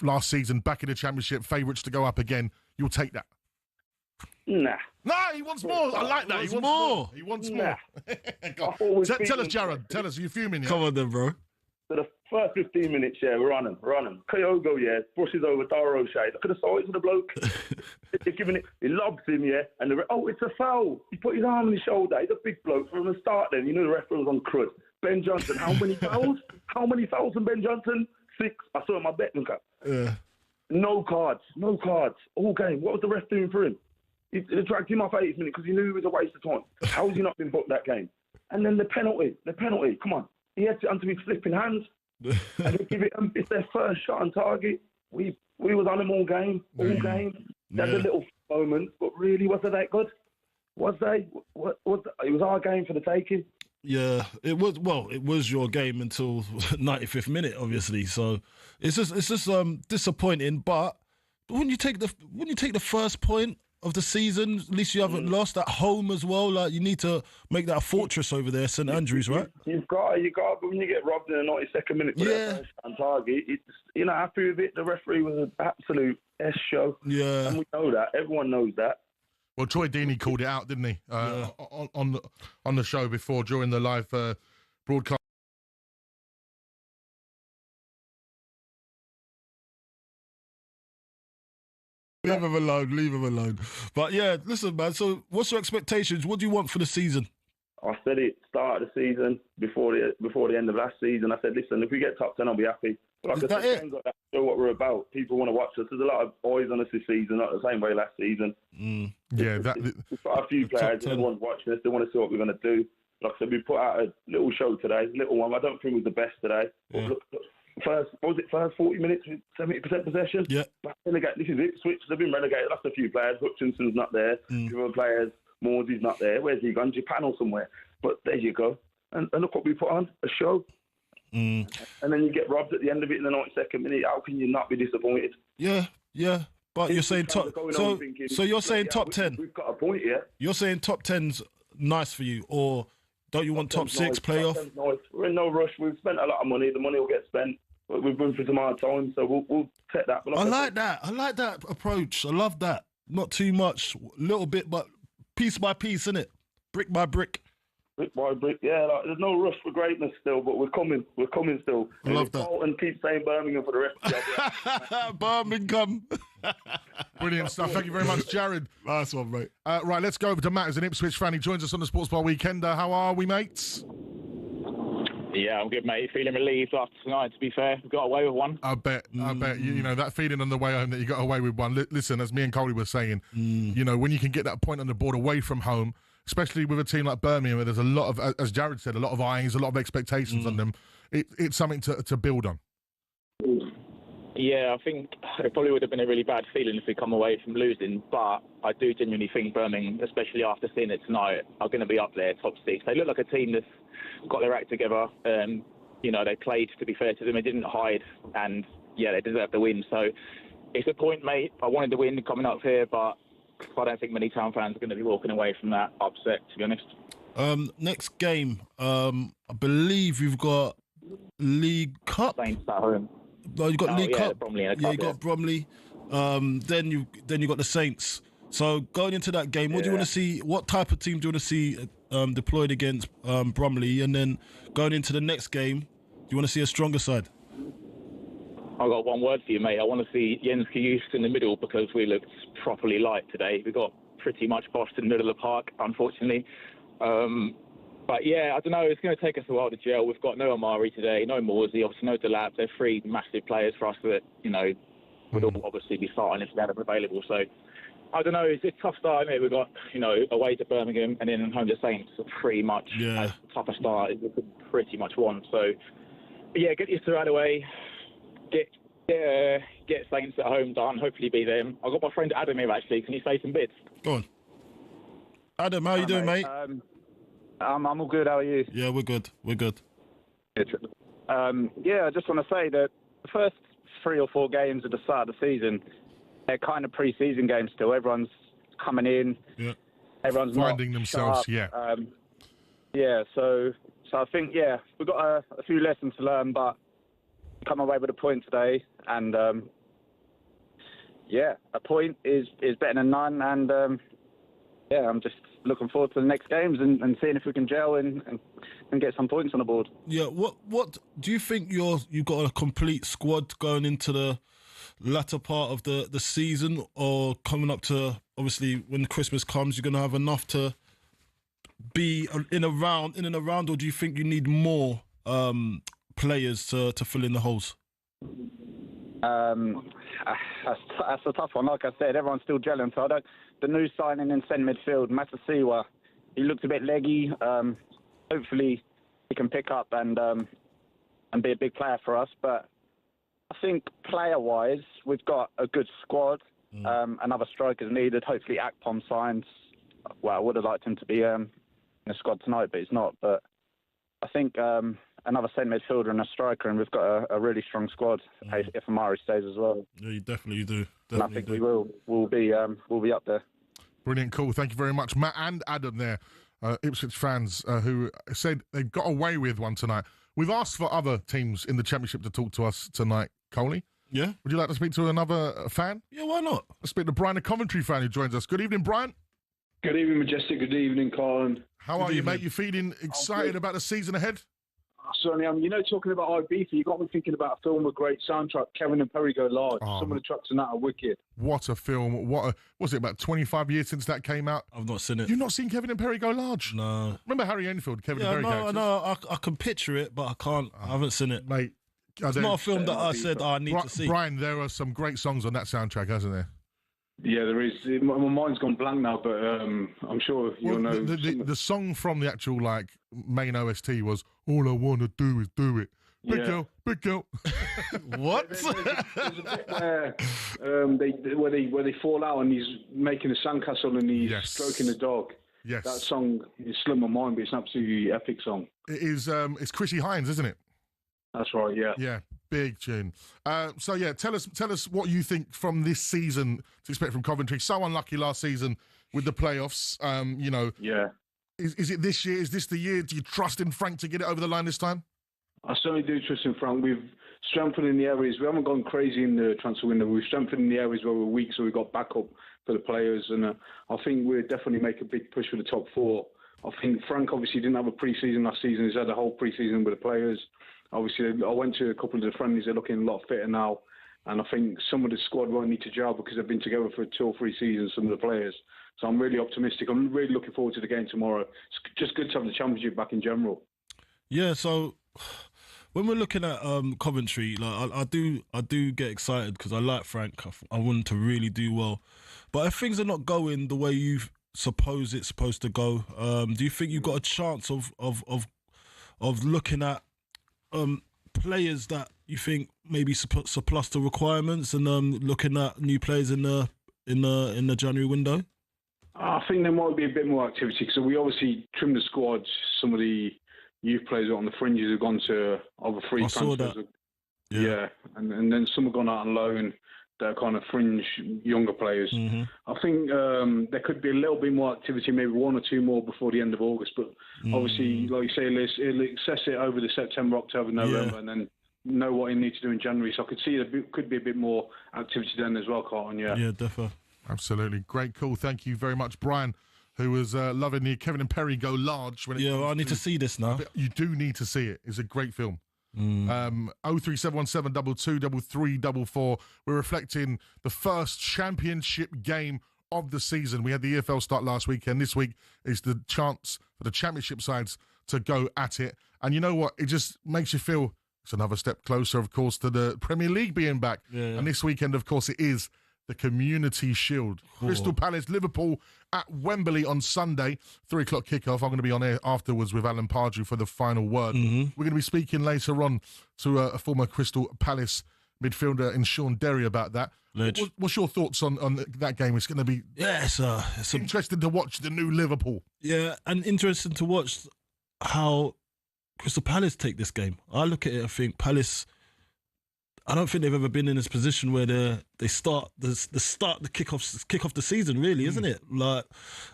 [SPEAKER 1] last season, back in the Championship, favourites to go up again. You'll take that.
[SPEAKER 7] Nah.
[SPEAKER 1] No, he wants more. I like that. He wants more. He wants more. Tell us, Jared. Tell us. Are you fuming? Yeah?
[SPEAKER 2] Come on then, bro.
[SPEAKER 7] So the first 15 minutes, we're on him. Kyogo, brushes over Dara O'Shea. Look at the size of the bloke. They're giving it. He lobs him, and it's a foul. He put his arm on his shoulder. He's a big bloke from the start. Then the referee was on crud. Ben Johnson. How many fouls? How many fouls from Ben Johnson? 6. I saw him my betting cap.
[SPEAKER 2] Yeah.
[SPEAKER 7] No cards. All game. What was the ref doing for him? He dragged him off 80 minutes because he knew it was a waste of time. How has he not been booked that game? And then the penalty. Come on. He had to under his flipping hands. And they give it. It's their first shot on target. We was on them all game. They had a little moment, but really, was they that good? Was they? It was our game for the taking.
[SPEAKER 2] Yeah, it was. Well, it was your game until 95th minute, obviously. So it's just disappointing. But when you take the first point of the season, at least you haven't lost at home as well. Like, you need to make that a fortress over there, St Andrews, right?
[SPEAKER 7] You've got. But when you get robbed in the 92nd minute for that first on target, you're not happy with it. The referee was an absolute S show.
[SPEAKER 2] Yeah,
[SPEAKER 7] and we know that. Everyone knows that.
[SPEAKER 1] Well, Troy Deeney called it out, didn't he? On the show before, during the live broadcast.
[SPEAKER 2] Leave him alone. But yeah, listen, man. So, what's your expectations? What do you want for the season?
[SPEAKER 7] I said it start of the season before the end of last season. I said, listen, if we get top 10, I'll be happy. Like
[SPEAKER 2] Is that it?
[SPEAKER 7] Got that show what we're about. People want to watch us. There's a lot of eyes on us this season, not the same way last season.
[SPEAKER 1] Yeah,
[SPEAKER 7] we've got a few players. Everyone's watching us. They want to see what we're going to do. Like I said, we put out a little show today, little one. I don't think it was the best today.
[SPEAKER 2] Yeah.
[SPEAKER 7] Look, first 40 minutes with 70% possession?
[SPEAKER 2] Yeah.
[SPEAKER 7] This is Ipswich. They've been relegated. Lost a few players. Hutchinson's not there. A few other players. Morsey's not there. Where's he gone? Japan or somewhere. But there you go. And look what we put on, a show. And then you get robbed at the end of it in the 92nd minute. How can you not be disappointed?
[SPEAKER 2] Yeah. But you're saying top. So you're saying top 10.
[SPEAKER 7] We've got a point here.
[SPEAKER 2] You're saying top 10's nice for you, or don't you want top 6
[SPEAKER 7] nice.
[SPEAKER 2] playoff?
[SPEAKER 7] Top 10's nice. We're in no rush. We've spent a lot of money. The money will get spent. But we've been through some hard times, so we'll take that. But
[SPEAKER 2] I like that approach. I love that. Not too much, little bit, but piece by piece, innit? Brick by brick.
[SPEAKER 7] Brick by brick, yeah. Like, there's no rush for greatness still, but we're coming. We're coming still.
[SPEAKER 2] I love that.
[SPEAKER 7] And keep saying Birmingham for the rest of the year.
[SPEAKER 2] Birmingham.
[SPEAKER 1] Brilliant stuff. Thank you very much, Jared.
[SPEAKER 2] Nice one, mate.
[SPEAKER 1] Right, let's go over to Matt, who's an Ipswich fan. He joins us on the Sports Bar Weekender. How are we, mates?
[SPEAKER 8] Yeah, I'm good, mate. Feeling relieved after tonight, to be fair. We got away with one.
[SPEAKER 1] I bet. You know, that feeling on the way home that you got away with one. Listen, as me and Coley were saying, you know, when you can get that point on the board away from home, especially with a team like Birmingham, where there's a lot of, as Jared said, a lot of eyes, a lot of expectations on them, it's something to build on.
[SPEAKER 8] Yeah, I think it probably would have been a really bad feeling if we come away from losing, but I do genuinely think Birmingham, especially after seeing it tonight, are going to be up there, top 6. They look like a team that's got their act together. You know, they played, to be fair to them, they didn't hide, and yeah, they deserve the win. So it's a point, mate. I wanted the win coming up here, but I don't think many Town fans are going to be walking away from that upset, to be honest.
[SPEAKER 2] Next game, I believe you've got League Cup.
[SPEAKER 8] Saints at home.
[SPEAKER 2] No, you got League Cup.
[SPEAKER 8] Bromley
[SPEAKER 2] You got Bromley. Then you got the Saints. So going into that game, what do you want to see? What type of team do you want to see deployed against Bromley? And then going into the next game, do you want to see a stronger side?
[SPEAKER 8] I got one word for you, mate. I want to see Jens Kajus in the middle because we looked properly light today. We got pretty much bossed in the middle of the park, unfortunately. But yeah, I don't know. It's going to take us a while to gel. We've got no Amari today, no Morsey, obviously no Delap. They're 3 massive players for us that, you know, would all obviously be starting if we had them available. So I don't know. It's a tough start, isn't it? We've got, you know, away to Birmingham and then home to Saints. Pretty much as tough a start as we could pretty much want. So yeah, get used to right away. Get Saints at home done. Hopefully beat them. I've got my friend Adam here actually. Can you say some bits?
[SPEAKER 2] Go on. Adam, how you doing, mate?
[SPEAKER 9] I'm all good. How are you?
[SPEAKER 2] Yeah, we're good.
[SPEAKER 9] Yeah, I just want to say that the first 3 or 4 games at the start of the season, they're kind of pre-season games still. Everyone's coming in.
[SPEAKER 1] Yeah.
[SPEAKER 9] Everyone's
[SPEAKER 1] finding
[SPEAKER 9] not
[SPEAKER 1] themselves.
[SPEAKER 9] sharp. Yeah. So I think we've got a few lessons to learn, but come away with a point today, and a point is better than none, and I'm just looking forward to the next games and seeing if we can gel and get some points on the board.
[SPEAKER 2] Yeah, what do you think you've got a complete squad going into the latter part of the season, or coming up to, obviously when Christmas comes, you're going to have enough to be in and around, or do you think you need more players to fill in the holes?
[SPEAKER 9] That's a tough one. Like I said, everyone's still gelling. So the new signing in centre midfield, Matasiwa, he looks a bit leggy. Hopefully he can pick up and be a big player for us. But I think player-wise, we've got a good squad. Another striker's needed. Hopefully Akpom signs. Well, I would have liked him to be in the squad tonight, but he's not. But I think another centre midfielder and a striker, and we've got a really strong squad if Amari stays as well.
[SPEAKER 2] Yeah, you definitely do.
[SPEAKER 9] And I think we will. We'll be up there.
[SPEAKER 1] Brilliant, cool. Thank you very much, Matt and Adam there, Ipswich fans who said they got away with one tonight. We've asked for other teams in the Championship to talk to us tonight, Coley.
[SPEAKER 2] Yeah.
[SPEAKER 1] Would you like to speak to another fan?
[SPEAKER 2] Yeah, why not?
[SPEAKER 1] Let's speak to Brian, the Coventry fan who joins us. Good evening, Brian.
[SPEAKER 10] Good evening, Majestic. Good evening, Carlton.
[SPEAKER 1] How are you, mate? You feeling excited about the season ahead?
[SPEAKER 10] Certainly am. You know, talking about Ibiza, you got me thinking about a film with great soundtrack, Kevin and Perry Go Large. Some of the tracks in that are wicked.
[SPEAKER 1] What a film. Was it about 25 years since that came out?
[SPEAKER 2] I've not seen it.
[SPEAKER 1] You've not seen Kevin and Perry Go Large?
[SPEAKER 2] No.
[SPEAKER 1] Remember Harry Enfield, Kevin and Perry characters?
[SPEAKER 2] No, I can picture it, but I can't. I haven't seen it.
[SPEAKER 1] Mate.
[SPEAKER 2] It's not a film that I said I need to see.
[SPEAKER 1] Brian, there are some great songs on that soundtrack, hasn't there?
[SPEAKER 10] Yeah, there is. My mind's gone blank now, but I'm sure you'll know.
[SPEAKER 1] The song from the actual main OST was "All I Wanna Do Is Do It." Big girl.
[SPEAKER 2] What?
[SPEAKER 10] There's a bit where they fall out and he's making a sandcastle and he's stroking the dog.
[SPEAKER 1] Yes.
[SPEAKER 10] That song is slipped my mind, but it's an absolutely epic song.
[SPEAKER 1] It is. It's Chrissy Hines, isn't it?
[SPEAKER 10] That's right. Yeah.
[SPEAKER 1] Yeah, big tune. So yeah, tell us what you think from this season to expect from Coventry. So unlucky last season with the playoffs.
[SPEAKER 10] Yeah.
[SPEAKER 1] Is it this year? Is this the year? Do you trust in Frank to get it over the line this time?
[SPEAKER 10] I certainly do trust in Frank. We've strengthened in the areas. We haven't gone crazy in the transfer window. We've strengthened in the areas where we're weak, so we've got backup for the players. And I think we'll definitely make a big push for the top four. I think Frank obviously didn't have a pre-season last season. He's had a whole pre-season with the players. Obviously, I went to a couple of the friendlies. They're looking a lot fitter now. And I think some of the squad won't need to gel because they've been together for 2 or 3 seasons, some of the players. So I'm really optimistic. I'm really looking forward to the game tomorrow. It's just good to have the championship back in general.
[SPEAKER 2] Yeah, so when we're looking at Coventry, like I do get excited because I like Frank. I want him to really do well. But if things are not going the way you suppose it's supposed to go, do you think you've got a chance of looking at players that you think maybe surplus the requirements and looking at new players in the January window?
[SPEAKER 10] I think there might be a bit more activity because we obviously trimmed the squad. Some of the youth players on the fringes have gone to other free transfers.
[SPEAKER 2] Saw that.
[SPEAKER 10] Yeah. And then some have gone out on loan. They're kind of fringe younger players.
[SPEAKER 2] Mm-hmm.
[SPEAKER 10] I think there could be a little bit more activity, maybe 1 or 2 more before the end of August. But obviously, like you say, it'll assess it over the September, October, November, and then know what you need to do in January. So I could see there could be a bit more activity then as well, Carlton. Yeah,
[SPEAKER 2] definitely.
[SPEAKER 1] Absolutely. Great call. Thank you very much, Brian, who was loving the Kevin and Perry go large.
[SPEAKER 2] I need to see this now.
[SPEAKER 1] You do need to see it. It's a great film. 03717 223344. We're reflecting the first championship game of the season. We had the EFL start last weekend. This week is the chance for the championship sides to go at it. And you know what? It just makes you feel it's another step closer, of course, to the Premier League being back.
[SPEAKER 2] Yeah.
[SPEAKER 1] And this weekend, of course, it is the Community Shield. Crystal Palace, Liverpool at Wembley on Sunday, 3 o'clock kickoff. I'm going to be on air afterwards with Alan Pardew for the final word.
[SPEAKER 2] Mm-hmm.
[SPEAKER 1] We're going to be speaking later on to a former Crystal Palace midfielder in Sean Derry about that. What's your thoughts on that game? It's going to be it's interesting to watch the new Liverpool.
[SPEAKER 2] Yeah, and interesting to watch how Crystal Palace take this game. I look at it, I think I don't think they've ever been in this position where they start the kick off the season, really, isn't it? Like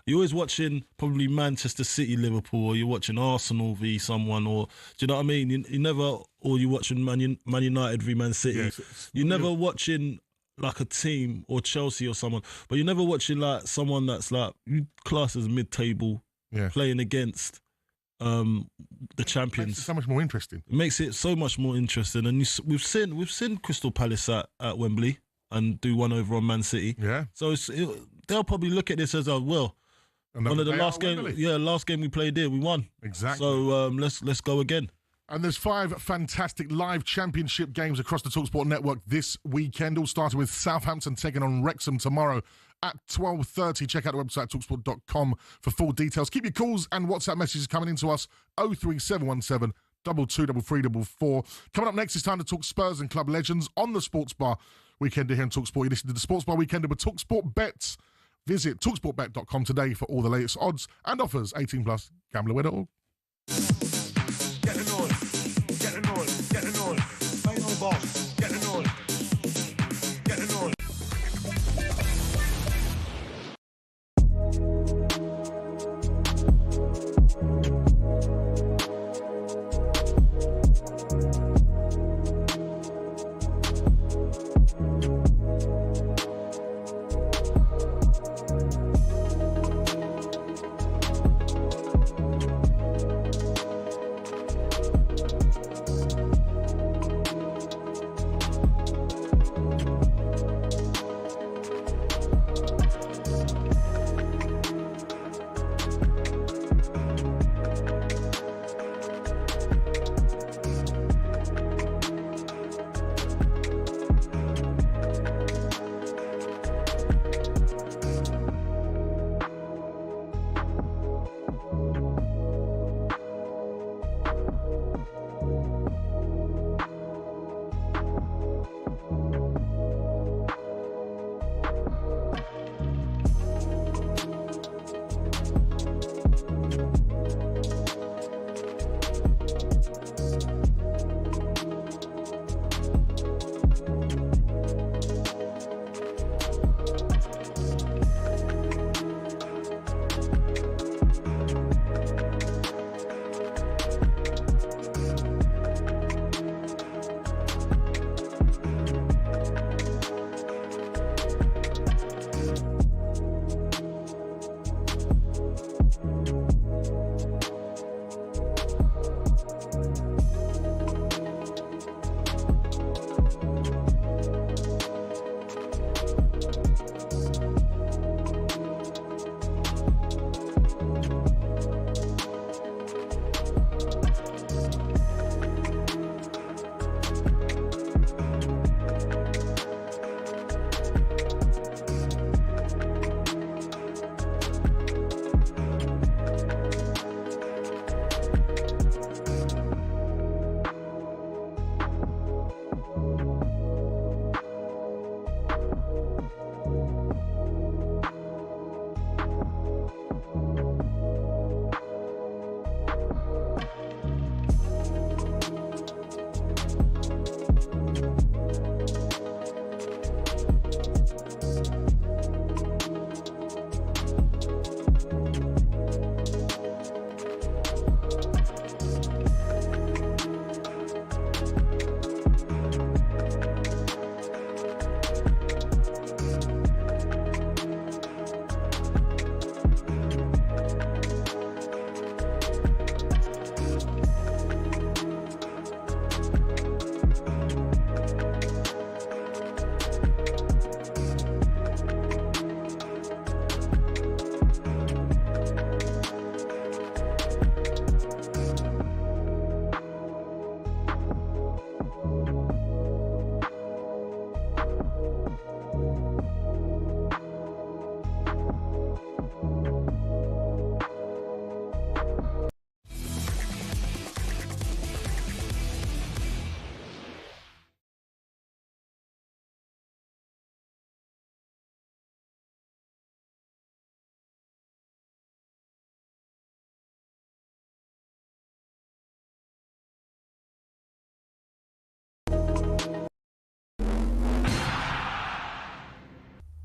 [SPEAKER 2] you're always watching probably Manchester City, Liverpool, or you're watching Arsenal v someone, or do you know what I mean? You never, or you're watching Man United v Man City.
[SPEAKER 1] Yes,
[SPEAKER 2] you're never watching like a team or Chelsea or someone, but you're never watching like someone that's like class as mid-table playing against the champions.
[SPEAKER 1] Makes it so much more interesting.
[SPEAKER 2] It makes it so much more interesting, and we've seen Crystal Palace at Wembley and do 1 over on Man City.
[SPEAKER 1] Yeah.
[SPEAKER 2] So they'll probably look at this as one of the last game. Yeah, last game we played there, we won.
[SPEAKER 1] Exactly.
[SPEAKER 2] So let's go again.
[SPEAKER 1] And there's 5 fantastic live championship games across the talkSPORT network this weekend, all starting with Southampton taking on Wrexham tomorrow at 12:30. Check out the website, talksport.com, for full details. Keep your calls and WhatsApp messages coming into us, 03717 223344. Coming up next, it's time to talk Spurs and club legends on the Sports Bar Weekender here on talkSPORT. You listen to the Sports Bar Weekender with talkSPORT Bets. Visit talksportbet.com today for all the latest odds and offers. 18 plus. Gambler.org.
[SPEAKER 4] Get the noise, get the noise, get the noise. Ain't no boss, get the noise, get the noise.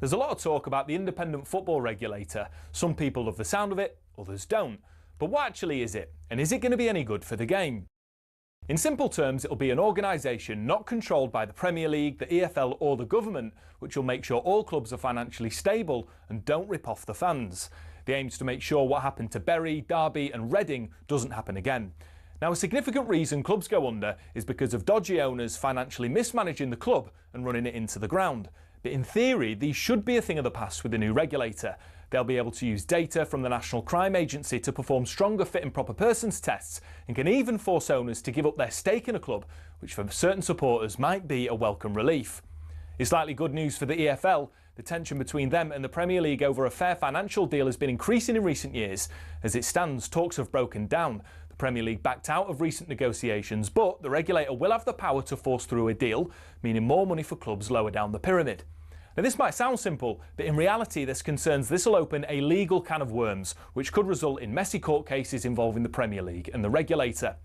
[SPEAKER 11] There's a lot of talk about the independent football regulator. Some people love the sound of it, others don't. But what actually is it? And is it going to be any good for the game? In simple terms, it'll be an organisation not controlled by the Premier League, the EFL or the government, which will make sure all clubs are financially stable and don't rip off the fans. The aim is to make sure what happened to Bury, Derby and Reading doesn't happen again. Now, a significant reason clubs go under is because of dodgy owners financially mismanaging the club and running it into the ground. But in theory, these should be a thing of the past with the new regulator. They'll be able to use data from the National Crime Agency to perform stronger fit and proper persons tests and can even force owners to give up their stake in a club, which for certain supporters might be a welcome relief. It's likely good news for the EFL. The tension between them and the Premier League over a fair financial deal has been increasing in recent years. As it stands, talks have broken down. The Premier League backed out of recent negotiations, but the regulator will have the power to force through a deal, meaning more money for clubs lower down the pyramid. Now, this might sound simple, but in reality there's concerns this will open a legal can of worms, which could result in messy court cases involving the Premier League and the regulator.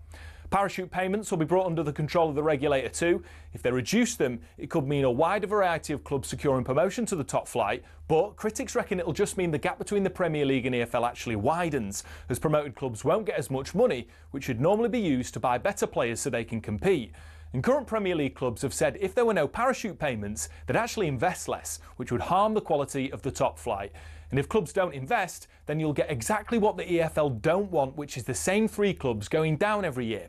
[SPEAKER 11] Parachute payments will be brought under the control of the regulator too. If they reduce them, it could mean a wider variety of clubs securing promotion to the top flight, but critics reckon it'll just mean the gap between the Premier League and EFL actually widens, as promoted clubs won't get as much money, which should normally be used to buy better players so they can compete. And current Premier League clubs have said if there were no parachute payments, they'd actually invest less, which would harm the quality of the top flight. And if clubs don't invest, then you'll get exactly what the EFL don't want, which is the same 3 clubs going down every year.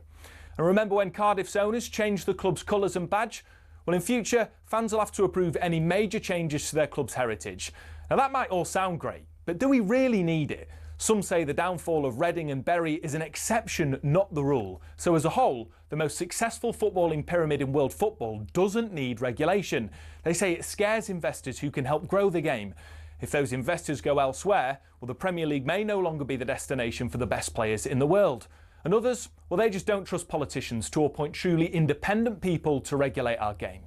[SPEAKER 11] And remember when Cardiff's owners changed the club's colours and badge? Well, in future, fans will have to approve any major changes to their club's heritage. Now, that might all sound great, but do we really need it? Some say the downfall of Reading and Bury is an exception, not the rule. So as a whole, the most successful footballing pyramid in world football doesn't need regulation. They say it scares investors who can help grow the game. If those investors go elsewhere, well, the Premier League may no longer be the destination for the best players in the world. And others, well, they just don't trust politicians to appoint truly independent people to regulate our game.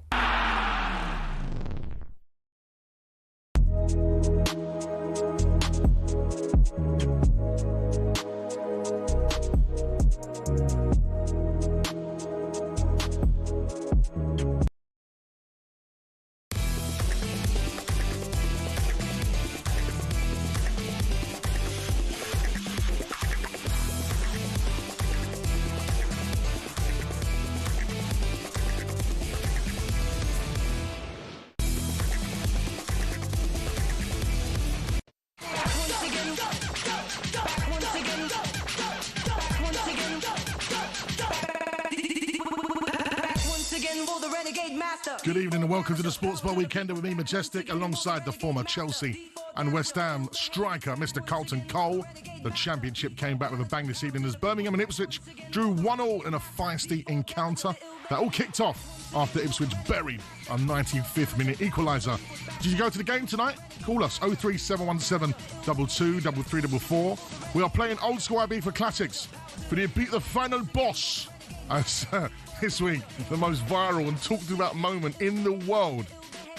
[SPEAKER 1] Good evening and welcome to the Sports Bar Weekender with me, Majestic, alongside the former Chelsea and West Ham striker, Mr. Carlton Cole. The Championship came back with a bang this evening as Birmingham and Ipswich drew 1-1 in a feisty encounter. That all kicked off after Ipswich buried a 95th minute equaliser. Did you go to the game tonight? Call us 03717 22 3344. We are playing old school Ibiza classics for the Ibiza final boss. As this week, the most viral and talked about moment in the world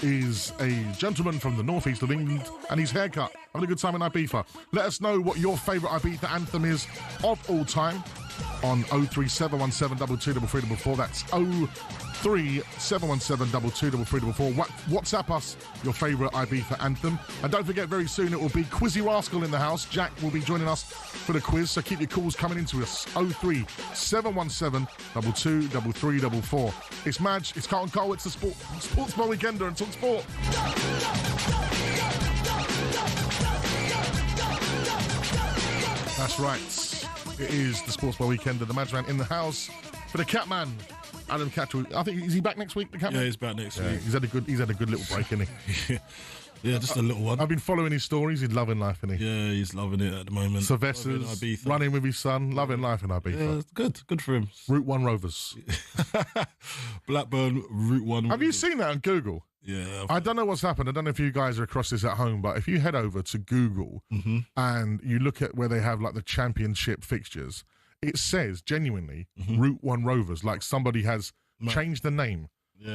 [SPEAKER 1] is a gentleman from the northeast of England and his haircut. Having a good time in Ibiza. Let us know what your favourite Ibiza anthem is of all time on 03717 22 3344. That's 03717 22 3344. WhatsApp us your favourite Ibiza anthem. And don't forget, very soon it will be Quizzy Rascal in the house. Jack will be joining us for the quiz, so keep your calls coming into us. 03717 22 3344. It's Madge, it's Carlton Cole, it's the Sports Bar Weekender and talkSPORT. That's right. It is the Sports Bar Weekender, the Madge Man in the house for the Catman. Adam Catchell, I think, is he back next week? The Catman?
[SPEAKER 2] Yeah, he's back next week.
[SPEAKER 1] He's had a good little break, hasn't he?
[SPEAKER 2] Yeah, just a little one.
[SPEAKER 1] I've been following his stories. He's loving life, isn't he?
[SPEAKER 2] Yeah, he's loving it at the moment.
[SPEAKER 1] Sylvester's running with his son, loving life in Ibiza.
[SPEAKER 2] Yeah, good for him.
[SPEAKER 1] Route 1 Rovers.
[SPEAKER 2] Blackburn, Route 1
[SPEAKER 1] Have you seen that on Google?
[SPEAKER 2] Yeah.
[SPEAKER 1] I don't know what's happened. I don't know if you guys are across this at home, but if you head over to Google and you look at where they have like the championship fixtures, it says genuinely Route 1 Rovers, like somebody has changed the name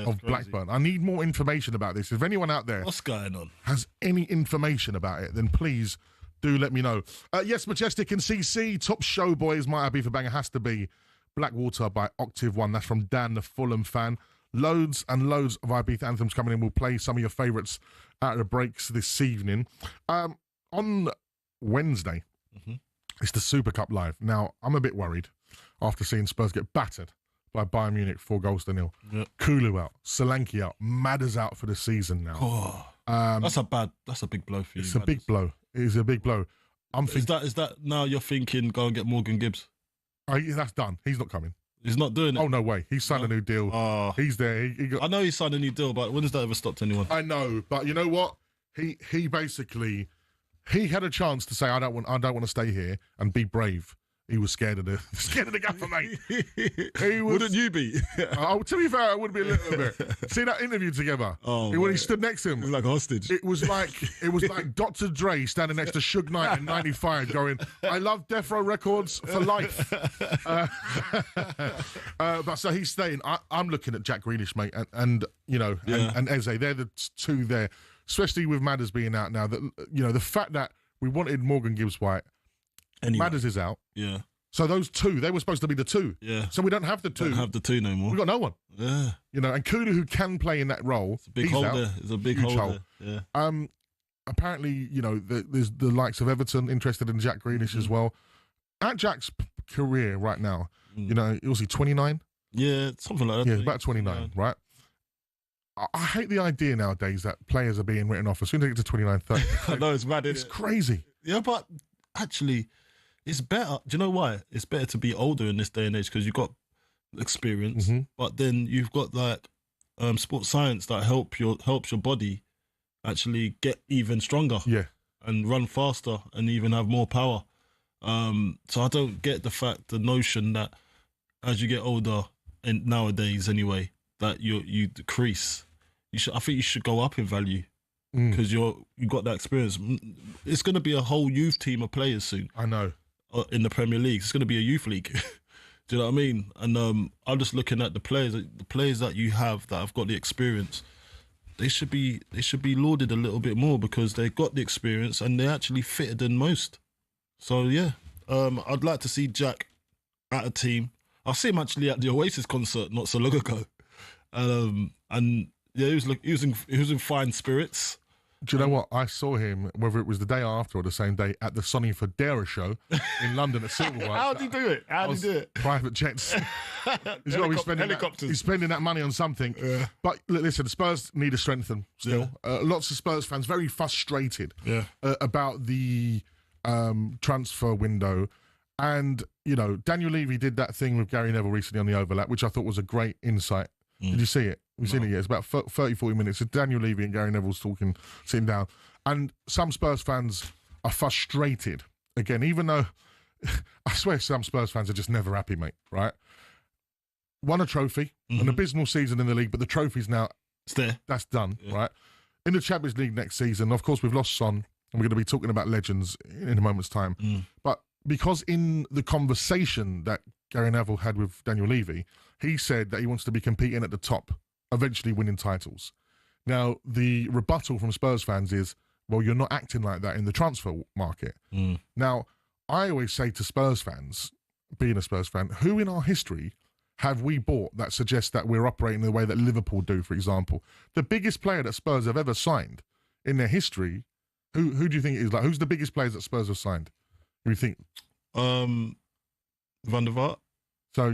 [SPEAKER 1] of Blackburn. I need more information about this. If anyone out there
[SPEAKER 2] what's going on
[SPEAKER 1] has any information about it, then please do let me know. Yes, Majestic and CC, top show boys. My Ibiza banger has to be Blackwater by Octave One. That's from Dan, the Fulham fan. Loads and loads of Ibiza anthems coming in. We'll play some of your favourites out of the breaks this evening. On Wednesday, it's the Super Cup Live. Now, I'm a bit worried after seeing Spurs get battered by Bayern Munich 4-0.
[SPEAKER 2] Yep.
[SPEAKER 1] Kulu out, Solanke out, Madder's out for the season now.
[SPEAKER 2] Oh, that's a big blow for you.
[SPEAKER 1] It's a big blow. It is a big blow.
[SPEAKER 2] Is that now you're thinking go and get Morgan Gibbs?
[SPEAKER 1] That's done. He's not coming.
[SPEAKER 2] He's not doing it.
[SPEAKER 1] Oh, no way. He's signed a new deal. He's there.
[SPEAKER 2] I know he signed a new deal, but when has that ever stopped anyone?
[SPEAKER 1] I know, but you know what? He basically had a chance to say, I don't want to stay here and be brave. He was scared of the gaffer, mate.
[SPEAKER 2] Wouldn't you be?
[SPEAKER 1] To be fair, I would be a little bit. See that interview together? When he stood next to him,
[SPEAKER 2] it was like a hostage.
[SPEAKER 1] It was like Dr. Dre standing next to Suge Knight in '95, going, "I love Death Row Records for life." But so he's staying. I'm looking at Jack Grealish, mate, and Eze. They're the two there, especially with Madders being out now. That the fact that we wanted Morgan Gibbs-White. Anyway. Madders is out.
[SPEAKER 2] Yeah.
[SPEAKER 1] So those two, they were supposed to be the two.
[SPEAKER 2] Yeah.
[SPEAKER 1] So we don't have the two.
[SPEAKER 2] Don't have the two no more.
[SPEAKER 1] We've got no one.
[SPEAKER 2] Yeah.
[SPEAKER 1] And Kudu, who can play in that role,
[SPEAKER 2] it's a big hole there. It's a big hole there. Yeah.
[SPEAKER 1] Apparently, there's the likes of Everton interested in Jack Grealish as well. At Jack's career right now, was he 29?
[SPEAKER 2] Yeah, something like that.
[SPEAKER 1] Yeah, about 29, right? I hate the idea nowadays that players are being written off as soon as they get to 29, 30.
[SPEAKER 2] I know, it's mad,
[SPEAKER 1] It's crazy.
[SPEAKER 2] Yeah, but actually, it's better. Do you know why? It's better to be older in this day and age because you've got experience, but then you've got sports science that helps your body actually get even stronger.
[SPEAKER 1] Yeah,
[SPEAKER 2] and run faster and even have more power. So I don't get the notion that as you get older, and nowadays anyway, that you decrease. I think you should go up in value. Because you got that experience. It's going to be a whole youth team of players soon.
[SPEAKER 1] I know.
[SPEAKER 2] In the Premier League, it's going to be a youth league. Do you know what I mean? And I'm just looking at the players that you have that have got the experience. They should be lauded a little bit more because they got the experience and they're actually fitter than most. So yeah, I'd like to see Jack at a team. I see him actually at the Oasis concert not so long ago, and. Yeah, he was in fine spirits.
[SPEAKER 1] Do you know what? I saw him, whether it was the day after or the same day, at the Sonny Fodera show in London at Silverwhite.
[SPEAKER 2] How'd he do it?
[SPEAKER 1] Private jets. He's got to be spending
[SPEAKER 2] helicopters.
[SPEAKER 1] He's spending that money on something. Yeah. But listen, the Spurs need to strengthen still. Yeah. Lots of Spurs fans very frustrated about the transfer window. And, Daniel Levy did that thing with Gary Neville recently on the overlap, which I thought was a great insight. Did you see it? We've seen it, yeah. It's about 30, 40 minutes. It's Daniel Levy and Gary Neville's talking, sitting down. And some Spurs fans are frustrated. Again, even though I swear some Spurs fans are just never happy, mate, right? Won a trophy, an abysmal season in the league, but the trophy's now...
[SPEAKER 2] It's there.
[SPEAKER 1] That's done, right? In the Champions League next season, of course, we've lost Son, and we're going to be talking about legends in a moment's time. But because in the conversation that Gary Neville had with Daniel Levy, he said that he wants to be competing at the top, eventually winning titles. Now, the rebuttal from Spurs fans is, well, you're not acting like that in the transfer market. Now, I always say to Spurs fans, being a Spurs fan, who in our history have we bought that suggests that we're operating the way that Liverpool do, for example? The biggest player that Spurs have ever signed in their history, who do you think it is? Like, who's the biggest players that Spurs have signed? Who do you think?
[SPEAKER 2] Van der Vaart.
[SPEAKER 1] So,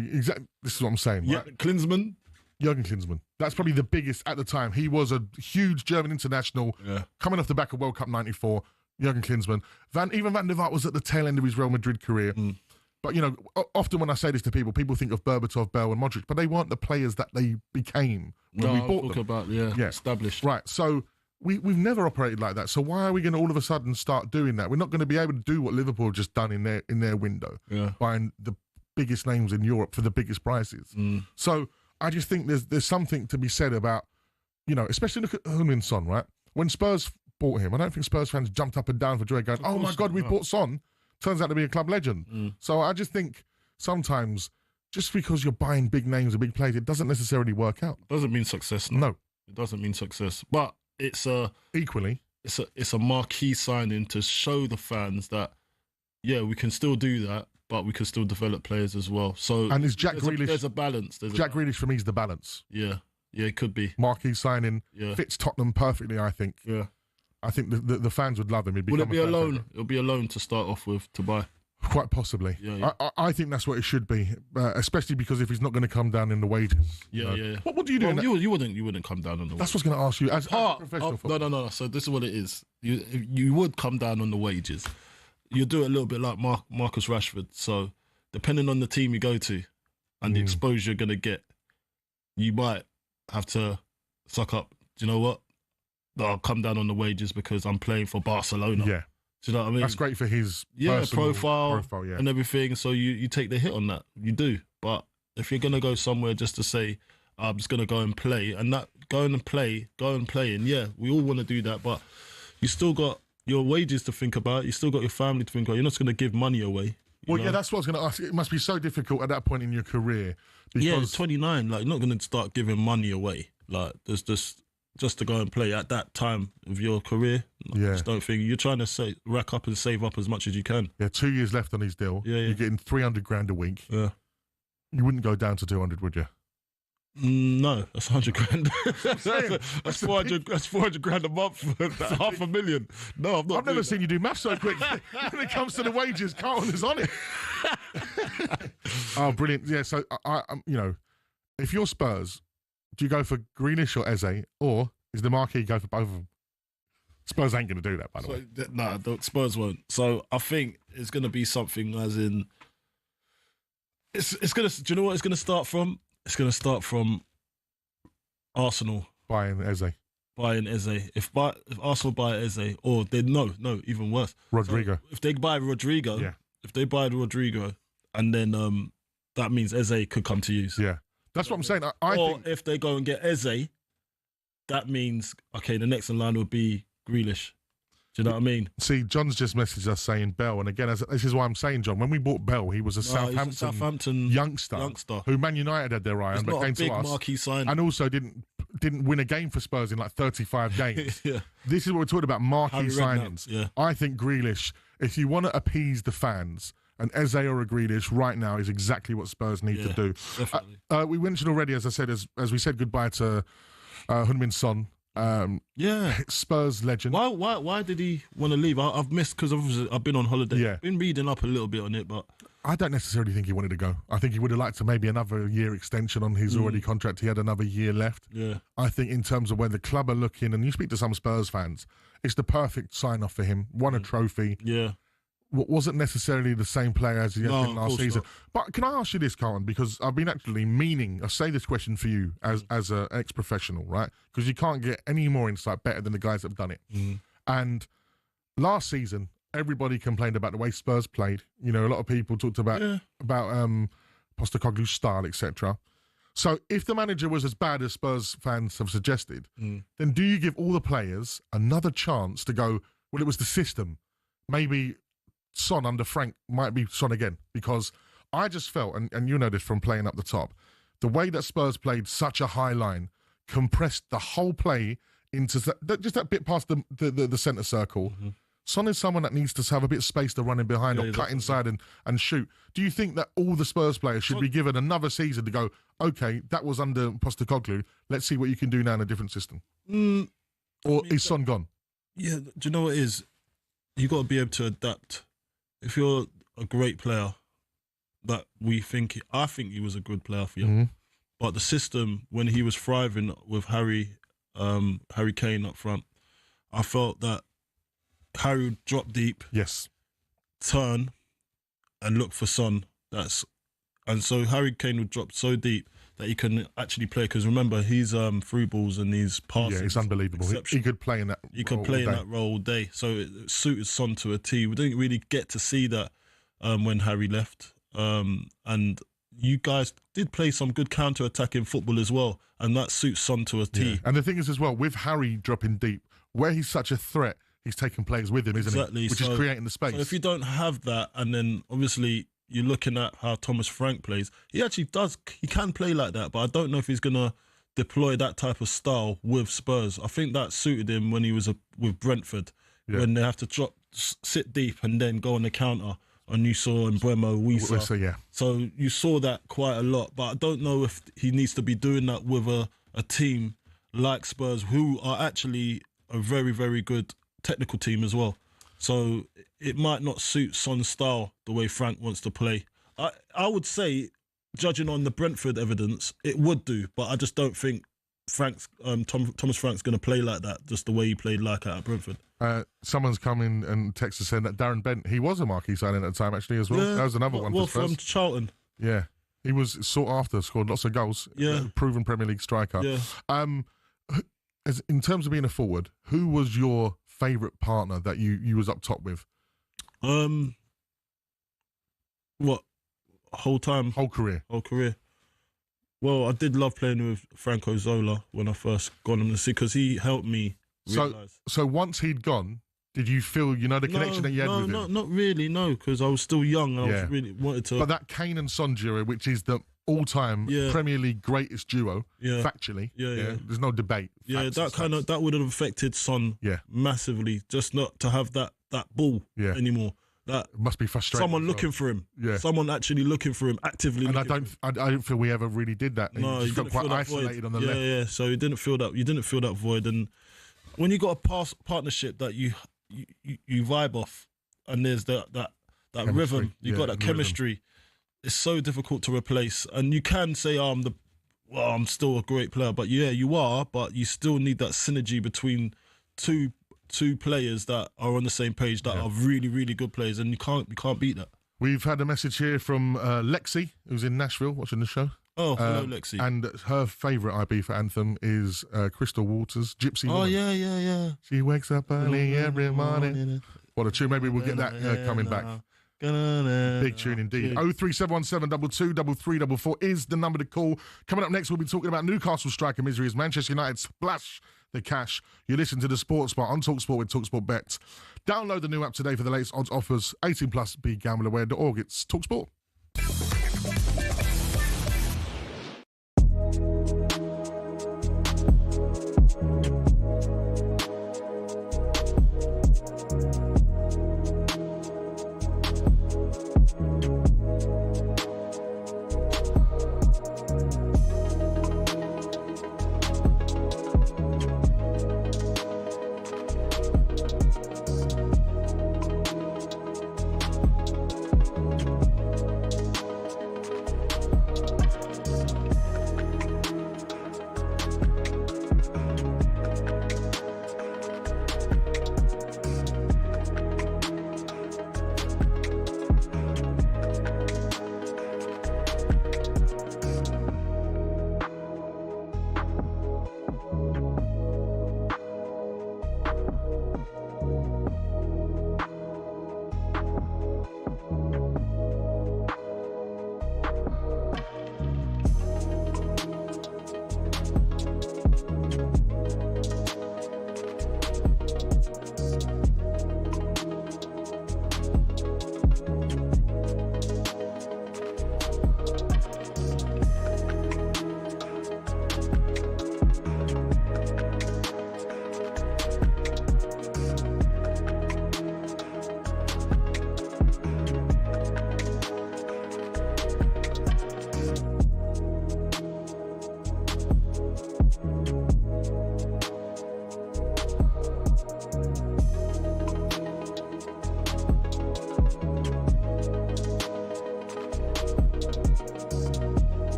[SPEAKER 1] this is what I'm saying, right?
[SPEAKER 2] Klinsmann.
[SPEAKER 1] Jurgen Klinsmann. That's probably the biggest at the time. He was a huge German international, coming off the back of World Cup 94, Jurgen Klinsmann. Even Van der Vaart was at the tail end of his Real Madrid career. But, often when I say this to people think of Berbatov, Bale and Modric, but they weren't the players that they became when we bought them.
[SPEAKER 2] About, established.
[SPEAKER 1] Right, so we've never operated like that. So why are we going to all of a sudden start doing that? We're not going to be able to do what Liverpool have just done in their window, buying the biggest names in Europe for the biggest prices. So I just think there's something to be said about, especially look at Heung-min Son, right? When Spurs bought him, I don't think Spurs fans jumped up and down for joy going, oh my God, we bought Son. Turns out to be a club legend. So I just think sometimes just because you're buying big names and big players, it doesn't necessarily work out.
[SPEAKER 2] Doesn't mean success.
[SPEAKER 1] No.
[SPEAKER 2] It doesn't mean success. But it's
[SPEAKER 1] equally,
[SPEAKER 2] it's a marquee signing to show the fans that, we can still do that, but we can still develop players as well. So
[SPEAKER 1] and is Jack Grealish?
[SPEAKER 2] There's a balance.
[SPEAKER 1] Jack Grealish for me is the balance.
[SPEAKER 2] Yeah. Yeah, it could be.
[SPEAKER 1] Marquee signing. Fits Tottenham perfectly, I think.
[SPEAKER 2] Yeah.
[SPEAKER 1] I think the fans would love him.
[SPEAKER 2] Will it be a loan? It'll be a loan to start off with to buy.
[SPEAKER 1] Quite possibly.
[SPEAKER 2] Yeah.
[SPEAKER 1] I think that's what it should be, especially because if he's not going to come down in the wages.
[SPEAKER 2] Yeah.
[SPEAKER 1] What do you do?
[SPEAKER 2] Well, you wouldn't come down on the wages.
[SPEAKER 1] That's what's going to ask you as a professional footballer.
[SPEAKER 2] No. So this is what it is. You would come down on the wages. You do it a little bit like Marcus Rashford. So depending on the team you go to and the exposure you're going to get, you might have to suck up. Do you know what? I'll come down on the wages because I'm playing for Barcelona.
[SPEAKER 1] Yeah.
[SPEAKER 2] Do you know what I mean?
[SPEAKER 1] That's great for his
[SPEAKER 2] profile and everything. So you take the hit on that. You do. But if you're going to go somewhere just to say, I'm just going to go and play, and that go and play, and yeah, we all want to do that, but you still got your wages to think about. You still got your family to think about. You're not going to give money away.
[SPEAKER 1] Well, yeah, that's what I was going to ask. It must be so difficult at that point in your career.
[SPEAKER 2] Because 29, like, you're not going to start giving money away. Like, there's just to go and play at that time of your career. I just don't think you're trying to rack up and save up as much as you can.
[SPEAKER 1] Yeah, 2 years left on his deal.
[SPEAKER 2] Yeah.
[SPEAKER 1] You're getting 300 grand a week.
[SPEAKER 2] Yeah.
[SPEAKER 1] You wouldn't go down to 200, would you?
[SPEAKER 2] No, that's 100 grand. That's 400. That's 400 grand a month. That's $500,000. No, I'm not.
[SPEAKER 1] I've never seen you do maths so quick. When it comes to the wages, Carlton is on it. Oh, brilliant! Yeah, so I if you're Spurs, do you go for Grealish or Eze, or is the marquee go for both of them? Spurs ain't going to do that, by the way.
[SPEAKER 2] No, Spurs won't. So I think it's going to be something as in. It's going to. Do you know what it's going to start from? It's going to start from Arsenal
[SPEAKER 1] buying Eze.
[SPEAKER 2] If Arsenal buy Eze, or they no, even worse,
[SPEAKER 1] Rodrigo.
[SPEAKER 2] So if they buy Rodrigo, and then that means Eze could come to use.
[SPEAKER 1] Yeah, that's what I'm saying. I think
[SPEAKER 2] if they go and get Eze, that means the next in line would be Grealish. Do you know what I mean?
[SPEAKER 1] See, John's just messaged us saying Bell, and again, this is why I'm saying, John, when we bought Bell, he was a Southampton youngster who Man United had their eye on, but came to us,
[SPEAKER 2] marquee sign,
[SPEAKER 1] and also didn't win a game for Spurs in like 35 games.
[SPEAKER 2] Yeah.
[SPEAKER 1] This is what we're talking about, marquee signings.
[SPEAKER 2] Yeah.
[SPEAKER 1] I think Grealish, if you want to appease the fans, an Eze or a Grealish right now is exactly what Spurs need to do.
[SPEAKER 2] Definitely.
[SPEAKER 1] We mentioned already, as I said, as we said goodbye to Heung-min Son. Spurs legend.
[SPEAKER 2] Why did he want to leave? I've missed because I've been on holiday.
[SPEAKER 1] Yeah.
[SPEAKER 2] Been reading up a little bit on it, but
[SPEAKER 1] I don't necessarily think he wanted to go. I think he would have liked to maybe another year extension on his already contract. He had another year left.
[SPEAKER 2] Yeah.
[SPEAKER 1] I think in terms of where the club are looking, and you speak to some Spurs fans, it's the perfect sign off for him. Won a trophy.
[SPEAKER 2] Yeah.
[SPEAKER 1] Wasn't necessarily the same player as he had been last season. But can I ask you this, Carlton? Because I've been actually meaning, I say this question for you as an ex-professional, right? Because you can't get any more insight better than the guys that have done it. And last season, everybody complained about the way Spurs played. You know, a lot of people talked about Postecoglou's style, etc. So if the manager was as bad as Spurs fans have suggested, then do you give all the players another chance to go, well, it was the system. Maybe Son under Frank might be Son again, because I just felt, and you know this from playing up the top, the way that Spurs played such a high line, compressed the whole play into just that bit past the centre circle. Son is someone that needs to have a bit of space to run in behind or cut inside and shoot. Do you think that all the Spurs players should be given another season to go, okay, that was under Postecoglou, let's see what you can do now in a different system? Is Son gone?
[SPEAKER 2] Yeah, do you know what it is? You got to be able to adapt. If you're a great player, that I think he was a good player for you. But the system, when he was thriving with Harry Kane up front, I felt that Harry would drop deep, turn, and look for Son. And so Harry Kane would drop so deep that he can actually play. Because remember, he's through balls and he's passing.
[SPEAKER 1] Yeah, it's unbelievable. He could play in that.
[SPEAKER 2] He could play in that role all day. So it suited Son to a T. We didn't really get to see that when Harry left. And you guys did play some good counter-attacking football as well, and that suits Son to a T.
[SPEAKER 1] Yeah. And the thing is as well, with Harry dropping deep, where he's such a threat, he's taking players with him, isn't he? Which is creating the space.
[SPEAKER 2] So if you don't have that, and then obviously you're looking at how Thomas Frank plays, he can play like that, but I don't know if he's going to deploy that type of style with Spurs. I think that suited him when he was with Brentford, when they have to sit deep and then go on the counter. And you saw Mbeumo, Wissa. So you saw that quite a lot, but I don't know if he needs to be doing that with a a team like Spurs, who are actually a very, very good technical team as well. So it might not suit Son's style the way Frank wants to play. I would say, judging on the Brentford evidence, it would do, but I just don't think Thomas Frank's going to play like that, just the way he played like at Brentford.
[SPEAKER 1] Someone's come in and texted saying that Darren Bent, he was a marquee signing at the time actually as well.
[SPEAKER 2] Yeah,
[SPEAKER 1] that was another one for Spurs.
[SPEAKER 2] From Charlton.
[SPEAKER 1] Yeah, he was sought after, scored lots of goals.
[SPEAKER 2] Yeah,
[SPEAKER 1] proven Premier League striker.
[SPEAKER 2] Yeah.
[SPEAKER 1] In terms of being a forward, who was your favourite partner that you was up top with?
[SPEAKER 2] What? Whole career. Well, I did love playing with Franco Zola when I first got him to see, because he helped me realise. So
[SPEAKER 1] once he'd gone, did you feel, the connection that you had with him?
[SPEAKER 2] No, not really, no, because I was still young and I was really wanted to.
[SPEAKER 1] But that Kane and Son duo, which is the all-time Premier League greatest duo, factually, there's no debate.
[SPEAKER 2] Yeah, that would have affected Son massively, just not to have that ball anymore. That
[SPEAKER 1] must be frustrating.
[SPEAKER 2] Someone looking for him. Yeah. Someone actually looking for him, actively.
[SPEAKER 1] And I don't feel we ever really did that.
[SPEAKER 2] No,
[SPEAKER 1] you felt quite isolated on the left.
[SPEAKER 2] Yeah. So you didn't feel that void. And when you got a partnership that you vibe off, and there's that rhythm, you got that chemistry. Rhythm. It's so difficult to replace. And you can say, I'm still a great player, but you are. But you still need that synergy between two players that are on the same page, that are really, really good players, and you can't beat that.
[SPEAKER 1] We've had a message here from Lexi, who's in Nashville watching the show.
[SPEAKER 2] Oh, hello, Lexi.
[SPEAKER 1] And her favourite Ibiza anthem is Crystal Waters' Gypsy Woman.
[SPEAKER 2] Oh, yeah.
[SPEAKER 1] She wakes up early every morning. What a tune. Maybe we'll get that coming back. Big tune indeed. 03717 223344 is the number to call. Coming up next, we'll be talking about Newcastle striker misery as Manchester United splash the cash. You listen to the Sports Bar on talkSPORT with talkSPORT Bets. Download the new app today for the latest odds offers. 18 plus, begambleaware.org. It's talkSPORT.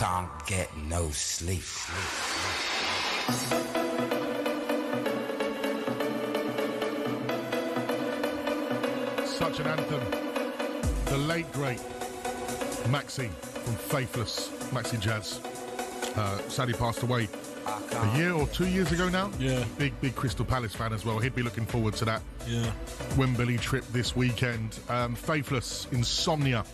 [SPEAKER 12] Can't get no sleep.
[SPEAKER 1] Such an anthem. The late, great Maxi from Faithless, Maxi Jazz. Sadly passed away a year or 2 years ago now.
[SPEAKER 2] Yeah.
[SPEAKER 1] Big Crystal Palace fan as well. He'd be looking forward to that Wembley trip this weekend. Faithless, Insomnia.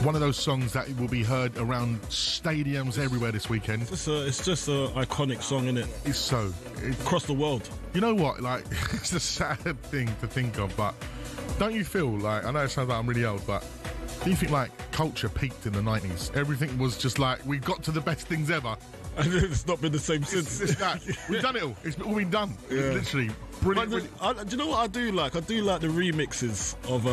[SPEAKER 1] One of those songs that will be heard around stadiums everywhere this weekend.
[SPEAKER 2] It's just an iconic song, isn't it?
[SPEAKER 1] It's so.
[SPEAKER 2] Across the world.
[SPEAKER 1] You know what? Like, it's a sad thing to think of, but don't you feel like, I know it sounds like I'm really old, but do you think like culture peaked in the 90s? Everything was just like, we got to the best things ever.
[SPEAKER 2] And it's not been the same since.
[SPEAKER 1] It's that. We've done it all. It's all been done. Yeah. It's literally brilliant.
[SPEAKER 2] Do you know what I do like? I do like the remixes of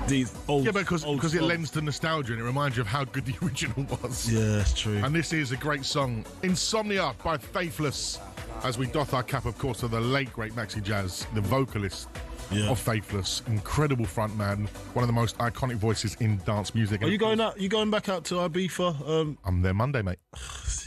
[SPEAKER 2] these old.
[SPEAKER 1] Yeah, because
[SPEAKER 2] songs.
[SPEAKER 1] It lends to nostalgia and it reminds you of how good the original was.
[SPEAKER 2] Yeah, it's true.
[SPEAKER 1] And this is a great song, Insomnia by Faithless. As we doff our cap, of course, to the late great Maxi Jazz, the vocalist of Faithless, incredible frontman, one of the most iconic voices in dance music.
[SPEAKER 2] Are you going out? You going back out to Ibiza?
[SPEAKER 1] I'm there Monday, mate.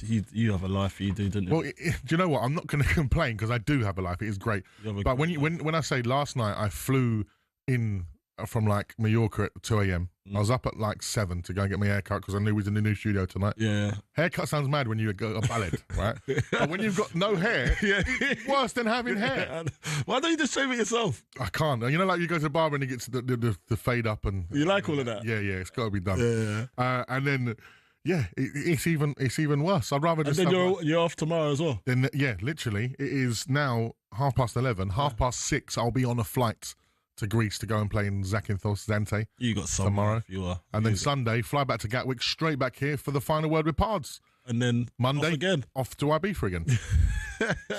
[SPEAKER 2] You have a life, you do, don't you?
[SPEAKER 1] Well, do you know what? I'm not going to complain because I do have a life. It is great. But when I say last night, I flew in from like Mallorca at 2 a.m. I was up at like 7 to go and get my haircut because I knew we was in the new studio tonight. Yeah. Haircut sounds mad when you go a ballad, right? But when you've got no hair, it's worse than having hair.
[SPEAKER 2] Why don't you just shave it yourself?
[SPEAKER 1] I can't. You know, like you go to the barber and he gets the fade up and...
[SPEAKER 2] You like all of that?
[SPEAKER 1] Yeah, it's got to be done. Yeah. And then... Yeah, it's even worse. I'd rather just...
[SPEAKER 2] And then you're off tomorrow as well?
[SPEAKER 1] Then, yeah, literally. It is now 11:30. 6:30, I'll be on a flight to Greece to go and play in Zakynthos Zante.
[SPEAKER 2] You got some
[SPEAKER 1] tomorrow.
[SPEAKER 2] You are.
[SPEAKER 1] And then Sunday, fly back to Gatwick, straight back here for the final word with Pards.
[SPEAKER 2] And then
[SPEAKER 1] Monday,
[SPEAKER 2] off
[SPEAKER 1] to Ibiza again.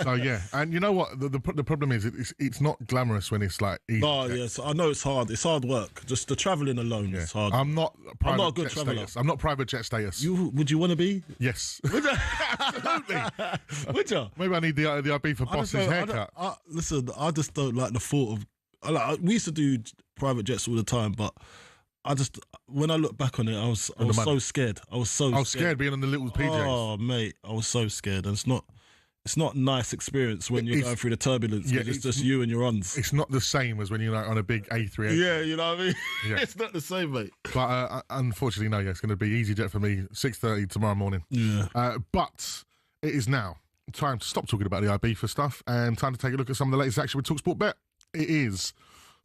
[SPEAKER 1] So, yeah. And you know what? The problem is it's not glamorous when it's like easy.
[SPEAKER 2] Oh, yes. I know it's hard. It's hard work. Just the travelling alone is hard.
[SPEAKER 1] I'm not
[SPEAKER 2] a good traveller.
[SPEAKER 1] I'm not private jet status.
[SPEAKER 2] Would you want to be?
[SPEAKER 1] Yes.
[SPEAKER 2] Absolutely. Would you?
[SPEAKER 1] Maybe I need the Ibiza boss's haircut.
[SPEAKER 2] Listen, I just don't like the thought of... we used to do private jets all the time, but when I look back on it, I was so scared. I was
[SPEAKER 1] scared being on the little PJs.
[SPEAKER 2] Oh, mate, I was so scared. And it's not a nice experience when you're going through the turbulence. Yeah, it's just you and your uns.
[SPEAKER 1] It's not the same as when you're like on a big A380.
[SPEAKER 2] Yeah, you know what I mean? Yeah. It's not the same, mate.
[SPEAKER 1] But unfortunately, no, it's going to be EasyJet for me, 6:30 tomorrow morning.
[SPEAKER 2] Yeah.
[SPEAKER 1] But it is now time to stop talking about the Ibiza stuff and time to take a look at some of the latest action with talkSPORT Bet. It is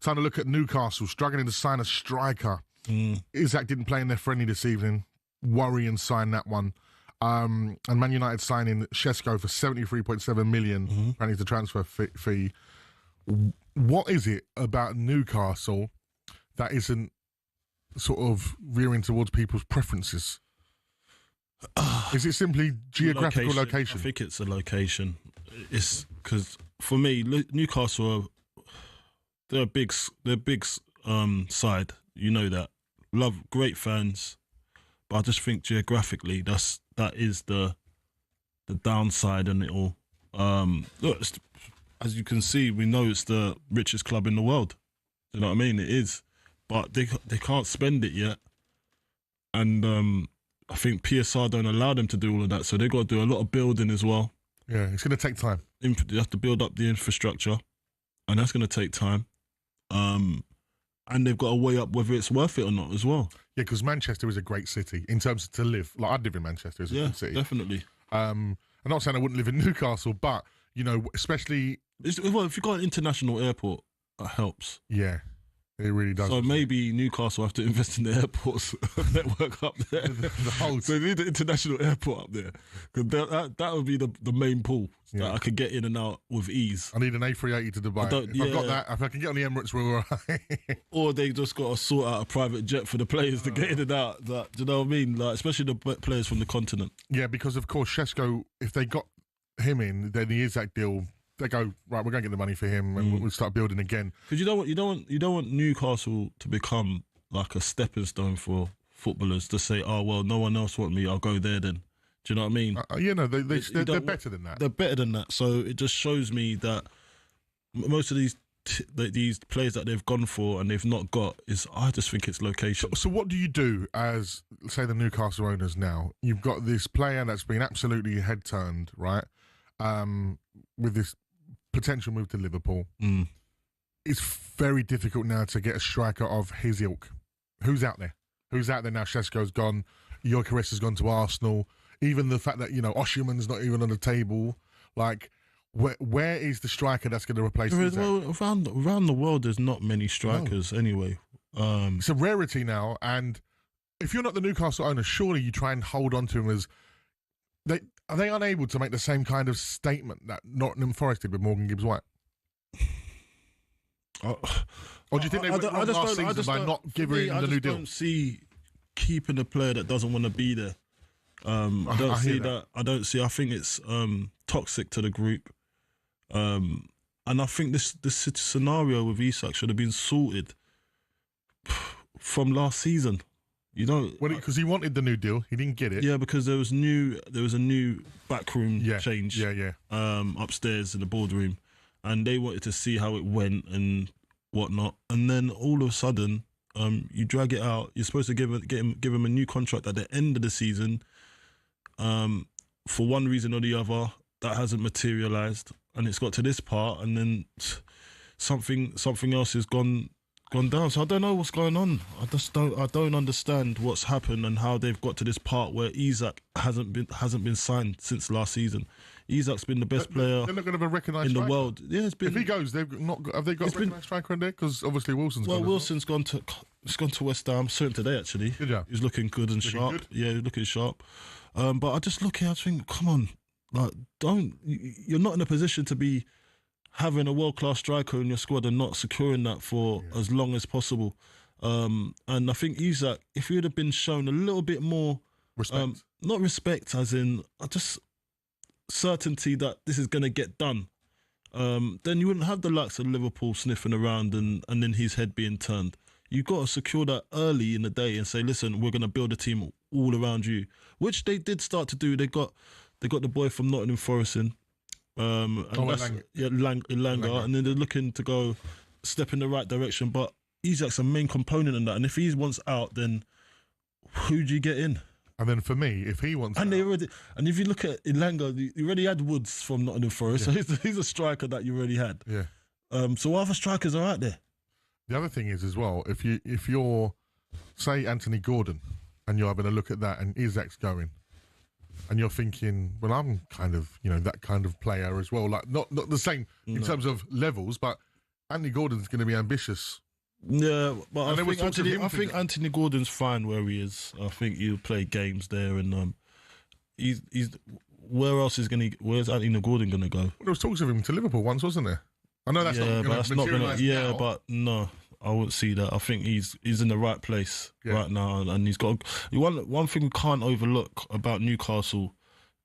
[SPEAKER 1] time to look at Newcastle struggling to sign a striker. Isaac didn't play in their friendly this evening. Worry and sign that one. And Man United signing Shesko for 73.7 million. Apparently the transfer fee. What is it about Newcastle that isn't sort of veering towards people's preferences? Is it simply geographical location?
[SPEAKER 2] I think it's a location. It's because for me, Newcastle they're a big side. You know that. Love, great fans, but I just think geographically that is the downside in it all. Look, as you can see, we know it's the richest club in the world. Do you know what I mean? It is, but they can't spend it yet, and I think PSR don't allow them to do all of that, so they've got to do a lot of building as well.
[SPEAKER 1] Yeah, it's going to take time.
[SPEAKER 2] They have to build up the infrastructure, and that's going to take time. And they've got to weigh up whether it's worth it or not as well.
[SPEAKER 1] Yeah, because Manchester is a great city in terms of to live. Like, I'd live in Manchester. It's a good city.
[SPEAKER 2] Definitely.
[SPEAKER 1] I'm not saying I wouldn't live in Newcastle, but, you know, especially...
[SPEAKER 2] Well, if you've got an international airport, that helps.
[SPEAKER 1] Yeah, it really does.
[SPEAKER 2] So maybe Newcastle have to invest in the airports network up there. So they need an international airport up there. Because that would be the main pool that I could get in and out with ease.
[SPEAKER 1] I need an A380 to Dubai. I've got that, if I can get on the Emirates, we're all right.
[SPEAKER 2] Or they just got to sort out a private jet for the players to get in and out. Do you know what I mean? Like, especially the players from the continent.
[SPEAKER 1] Yeah, because of course Shesko, if they got him in, then the Isaac deal... They go, right, we're going to get the money for him and we'll start building again.
[SPEAKER 2] Because you don't want Newcastle to become like a stepping stone for footballers to say, oh, well, no one else wants me, I'll go there then. Do you know what I mean?
[SPEAKER 1] They're better than that.
[SPEAKER 2] They're better than that. So it just shows me that most of these these players that they've gone for and they've not got is, I just think it's location.
[SPEAKER 1] So what do you do as, say, the Newcastle owners now? You've got this player that's been absolutely head turned, right? With this potential move to Liverpool. It's very difficult now to get a striker of his ilk. Who's out there? Who's out there now? Šeško's gone. Gyökeres has gone to Arsenal. Even the fact that, Osimhen's not even on the table. Like, where is the striker that's going to replace him?
[SPEAKER 2] Well, around the world, there's not many strikers anyway.
[SPEAKER 1] It's a rarity now, and if you're not the Newcastle owner, surely you try and hold on to him as... Are they unable to make the same kind of statement that Nottingham Forest did with Morgan Gibbs-White? Or do you think they went wrong last season by not giving him the new deal?
[SPEAKER 2] I don't see keeping a player that doesn't want to be there. I don't see that. I think it's toxic to the group. And I think this scenario with Isak should have been sorted from last season.
[SPEAKER 1] Because he wanted the new deal, he didn't get it.
[SPEAKER 2] Yeah, because there was a new backroom change. Upstairs in the boardroom, and they wanted to see how it went and whatnot. And then all of a sudden, you drag it out. You're supposed to give him a new contract at the end of the season. For one reason or the other, that hasn't materialised, and it's got to this part, and then something else has gone down. So I don't know what's going on. I don't understand what's happened and how they've got to this part where Isak hasn't been signed since last season. Isak's been the best player.
[SPEAKER 1] They're not going to have a recognised
[SPEAKER 2] in the
[SPEAKER 1] striker.
[SPEAKER 2] world. Yeah, it's been.
[SPEAKER 1] If he goes, have they got a recognised striker in there? Because obviously Wilson's gone.
[SPEAKER 2] Well, Wilson's gone to West Ham. Saw him today actually.
[SPEAKER 1] Good job.
[SPEAKER 2] He's looking good and sharp.
[SPEAKER 1] Good?
[SPEAKER 2] Yeah, he's looking sharp. But I just look here, I think, come on, like, you're not in a position to be having a world-class striker in your squad and not securing that for as long as possible. And I think Isak, if he would have been shown a little bit more
[SPEAKER 1] respect,
[SPEAKER 2] not respect as in just certainty that this is going to get done, then you wouldn't have the likes of Liverpool sniffing around and then his head being turned. You've got to secure that early in the day and say, listen, we're going to build a team all around you, which they did start to do. They got the boy from Nottingham Forest in, Elanga, and then they're looking to go step in the right direction. But Isak's a main component in that, and if he wants out, then who do you get in?
[SPEAKER 1] And then for me, if he wants
[SPEAKER 2] and
[SPEAKER 1] out,
[SPEAKER 2] if you look at Elanga, you already had Woods from Nottingham Forest, so he's a striker that you already had.
[SPEAKER 1] Yeah.
[SPEAKER 2] So what other strikers are out there?
[SPEAKER 1] The other thing is as well, if you're say Anthony Gordon and you're having a look at that and Isak's going, and you're thinking, well, I'm kind of that kind of player as well, like not the same in terms of levels, but Anthony Gordon's going to be ambitious.
[SPEAKER 2] Yeah, but I think Anthony Gordon's fine where he is. I think he'll play games there, and he's where else is where's Anthony Gordon going to go?
[SPEAKER 1] Well, there was talks of him to Liverpool once, wasn't there? I know that's not going to materialise now.
[SPEAKER 2] But no, I wouldn't see that. I think he's in the right place right now, and he's got one thing we can't overlook about Newcastle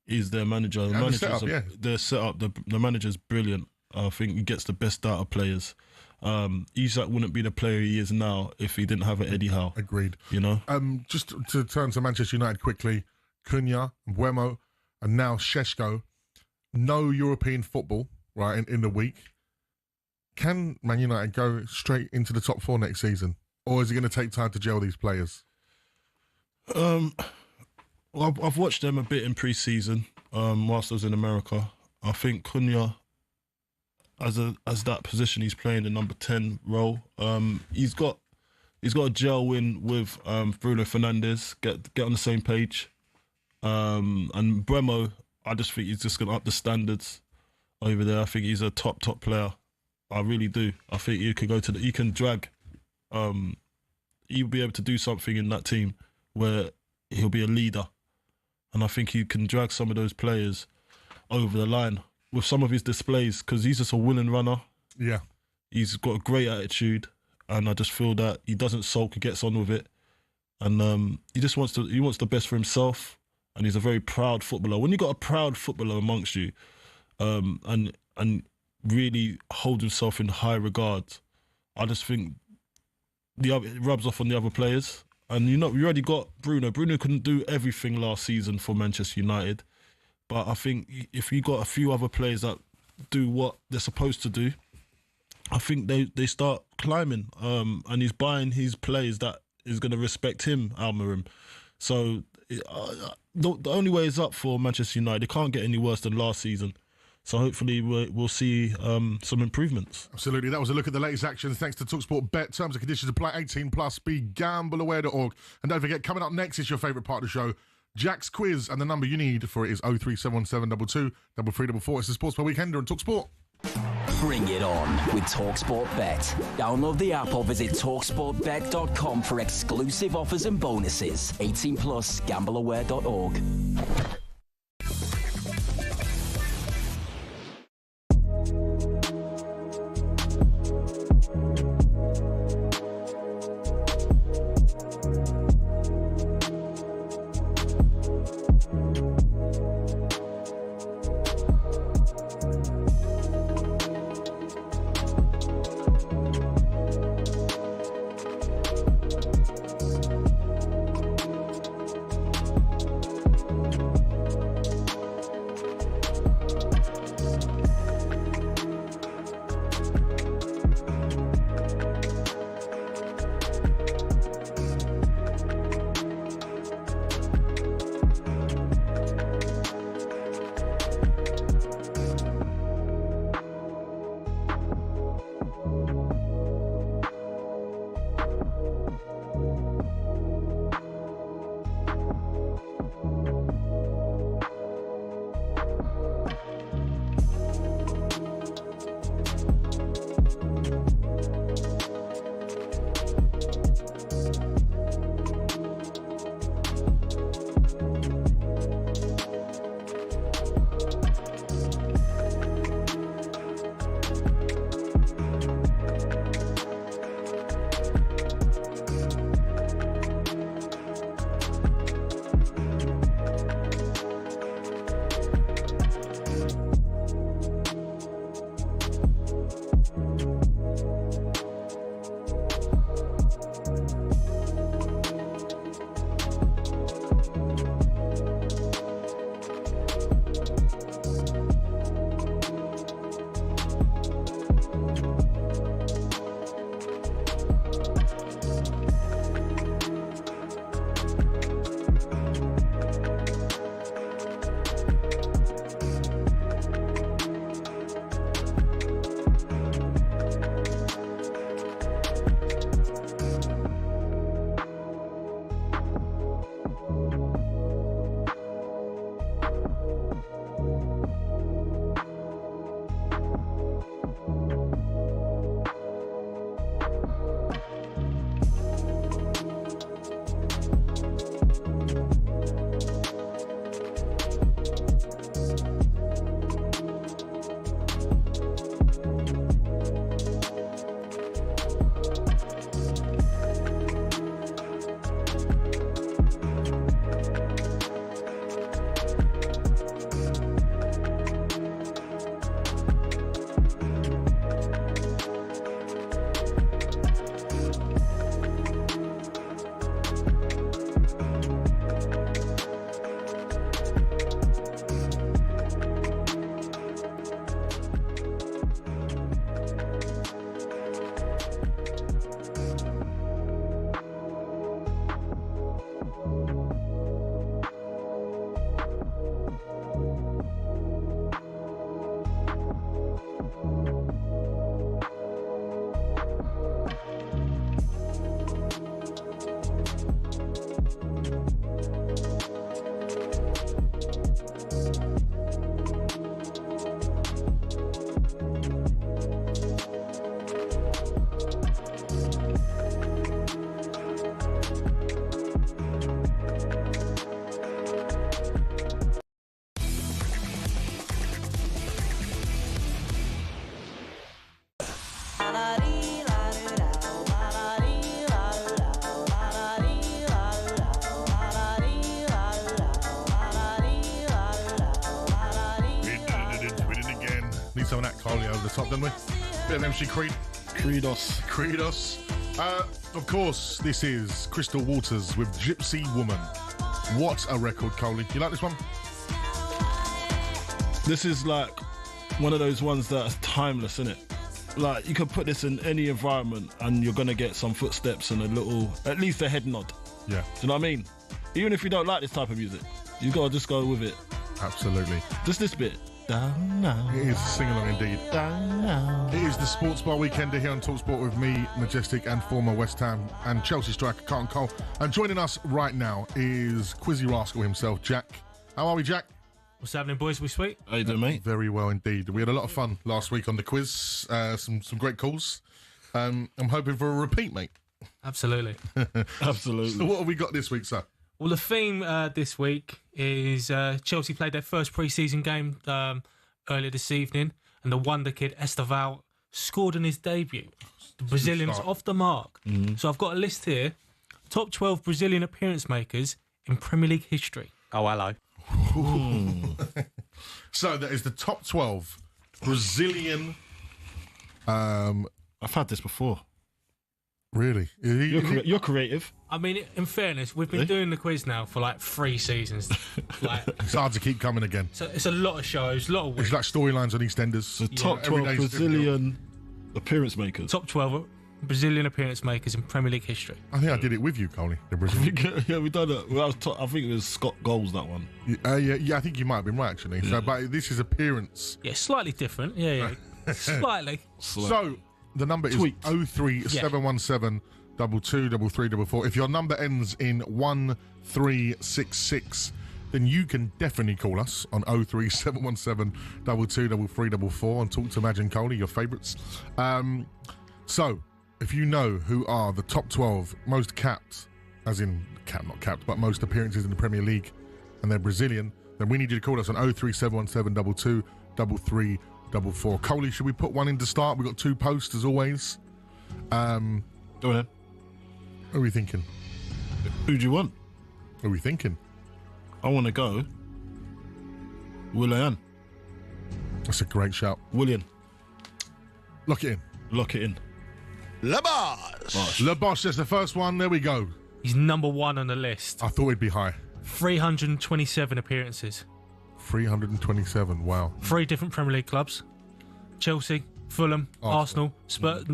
[SPEAKER 2] is their manager. Their setup. The manager's brilliant. I think he gets the best out of players. Isak wouldn't be the player he is now if he didn't have an Eddie Howe.
[SPEAKER 1] Agreed. Just to turn to Manchester United quickly, Cunha, Mbeumo, and now Šeško. No European football, right, in the week. Can Man United go straight into the top four next season? Or is it going to take time to gel these players?
[SPEAKER 2] Well, I've watched them a bit in pre-season whilst I was in America. I think Cunha, as that position he's playing, the number 10 role, he's got a gel win with Bruno Fernandes, get on the same page. And Mbeumo, I just think he's just going to up the standards over there. I think he's a top player. I really do. I think he can drag. He'll be able to do something in that team where he'll be a leader, and I think he can drag some of those players over the line with some of his displays because he's just a willing runner.
[SPEAKER 1] Yeah,
[SPEAKER 2] he's got a great attitude, and I just feel that he doesn't sulk. He gets on with it, and he just wants the best for himself, and he's a very proud footballer. When you got a proud footballer amongst you, and really hold himself in high regard, I just think it rubs off on the other players. And we already got Bruno. Bruno couldn't do everything last season for Manchester United, but I think if you got a few other players that do what they're supposed to do, I think they start climbing. And he's buying his players that is going to respect him, Almiron. So the only way is up for Manchester United. They can't get any worse than last season. So hopefully we'll see some improvements.
[SPEAKER 1] Absolutely. That was a look at the latest actions thanks to talkSPORT Bet. Terms and conditions apply. 18+. BeGambleAware.org. And don't forget, coming up next is your favourite part of the show, Jack's quiz, and the number you need for it is 0371722 3344. It's the Sports Per Weekender on talkSPORT.
[SPEAKER 13] Bring it on with talkSPORT Bet. Download the app or visit talksportbet.com for exclusive offers and bonuses. 18+, gambleaware.org.
[SPEAKER 1] Some of that Coley over the top, didn't we? Bit of MC Creed. Creedos. Of course, this is Crystal Waters with Gypsy Woman. What a record, Coley. You like this one?
[SPEAKER 2] This is like one of those ones that's timeless, isn't it? Like, you can put this in any environment and you're going to get some footsteps and at least a head nod.
[SPEAKER 1] Yeah.
[SPEAKER 2] Do you know what I mean? Even if you don't like this type of music, you got to just go with it.
[SPEAKER 1] Absolutely.
[SPEAKER 2] Just this bit. Down now.
[SPEAKER 1] It is sing-along indeed.
[SPEAKER 2] Down now.
[SPEAKER 1] It is the Sports Bar Weekender here on talkSPORT with me, Majestic, and former West Ham and Chelsea striker Carlton Cole. And joining us right now is Quizzy Rascal himself, Jack. How are we, Jack?
[SPEAKER 14] What's happening, boys? We sweet?
[SPEAKER 2] How you doing, mate?
[SPEAKER 1] Very well indeed. We had a lot of fun last week on the quiz. Some great calls. I'm hoping for a repeat, mate.
[SPEAKER 14] Absolutely.
[SPEAKER 2] Absolutely.
[SPEAKER 1] So what have we got this week, sir?
[SPEAKER 14] Well, the theme this week is Chelsea played their first pre-season game earlier this evening, and the wonder kid Esteval scored in his debut. The Brazilian's off the mark.
[SPEAKER 2] Mm-hmm.
[SPEAKER 14] So I've got a list here. Top 12 Brazilian appearance makers in Premier League history.
[SPEAKER 11] Oh, hello.
[SPEAKER 1] So that is the top 12 Brazilian.
[SPEAKER 2] I've had this before.
[SPEAKER 1] Really?
[SPEAKER 2] You're creative.
[SPEAKER 14] I mean, in fairness, we've been doing the quiz now for like 3 seasons.
[SPEAKER 1] It's hard to keep coming again.
[SPEAKER 14] So it's a lot of shows, a lot of weeks.
[SPEAKER 1] It's like storylines on EastEnders.
[SPEAKER 2] The top 12 Brazilian appearance makers.
[SPEAKER 14] Top 12 Brazilian appearance makers in Premier League history.
[SPEAKER 1] I think I did it with you, Coley. The Brazilian.
[SPEAKER 2] Yeah, we done it. I think it was Scott Goals, that one.
[SPEAKER 1] Yeah, I think you might have been right, actually.
[SPEAKER 2] Yeah.
[SPEAKER 1] So, but this is appearance.
[SPEAKER 14] Yeah, slightly different. Yeah. Slightly.
[SPEAKER 1] So the number is 03717 223344. If your number ends in 1366, then you can definitely call us on 03717 223344 and talk to Imagine Coley, your favourites. So if you know who are the top 12 most capped, as in not capped, but most appearances in the Premier League, and they're Brazilian, then we need you to call us on 03717 223344. Coley, should we put one in to start? We've got 2 posts as always.
[SPEAKER 2] Go ahead.
[SPEAKER 1] What are we thinking?
[SPEAKER 2] Who do you want?
[SPEAKER 1] What are we thinking?
[SPEAKER 2] I want to go Willian.
[SPEAKER 1] That's a great shout.
[SPEAKER 2] Willian.
[SPEAKER 1] Lock it in.
[SPEAKER 2] Lock it in.
[SPEAKER 1] Le Bosch. Le Bosch, that's the first one. There we go.
[SPEAKER 14] He's number 1 on the list.
[SPEAKER 1] I thought he'd be high.
[SPEAKER 14] 327 appearances.
[SPEAKER 1] 327, wow.
[SPEAKER 14] 3 different Premier League clubs. Chelsea, Fulham, Arsenal, Spurs.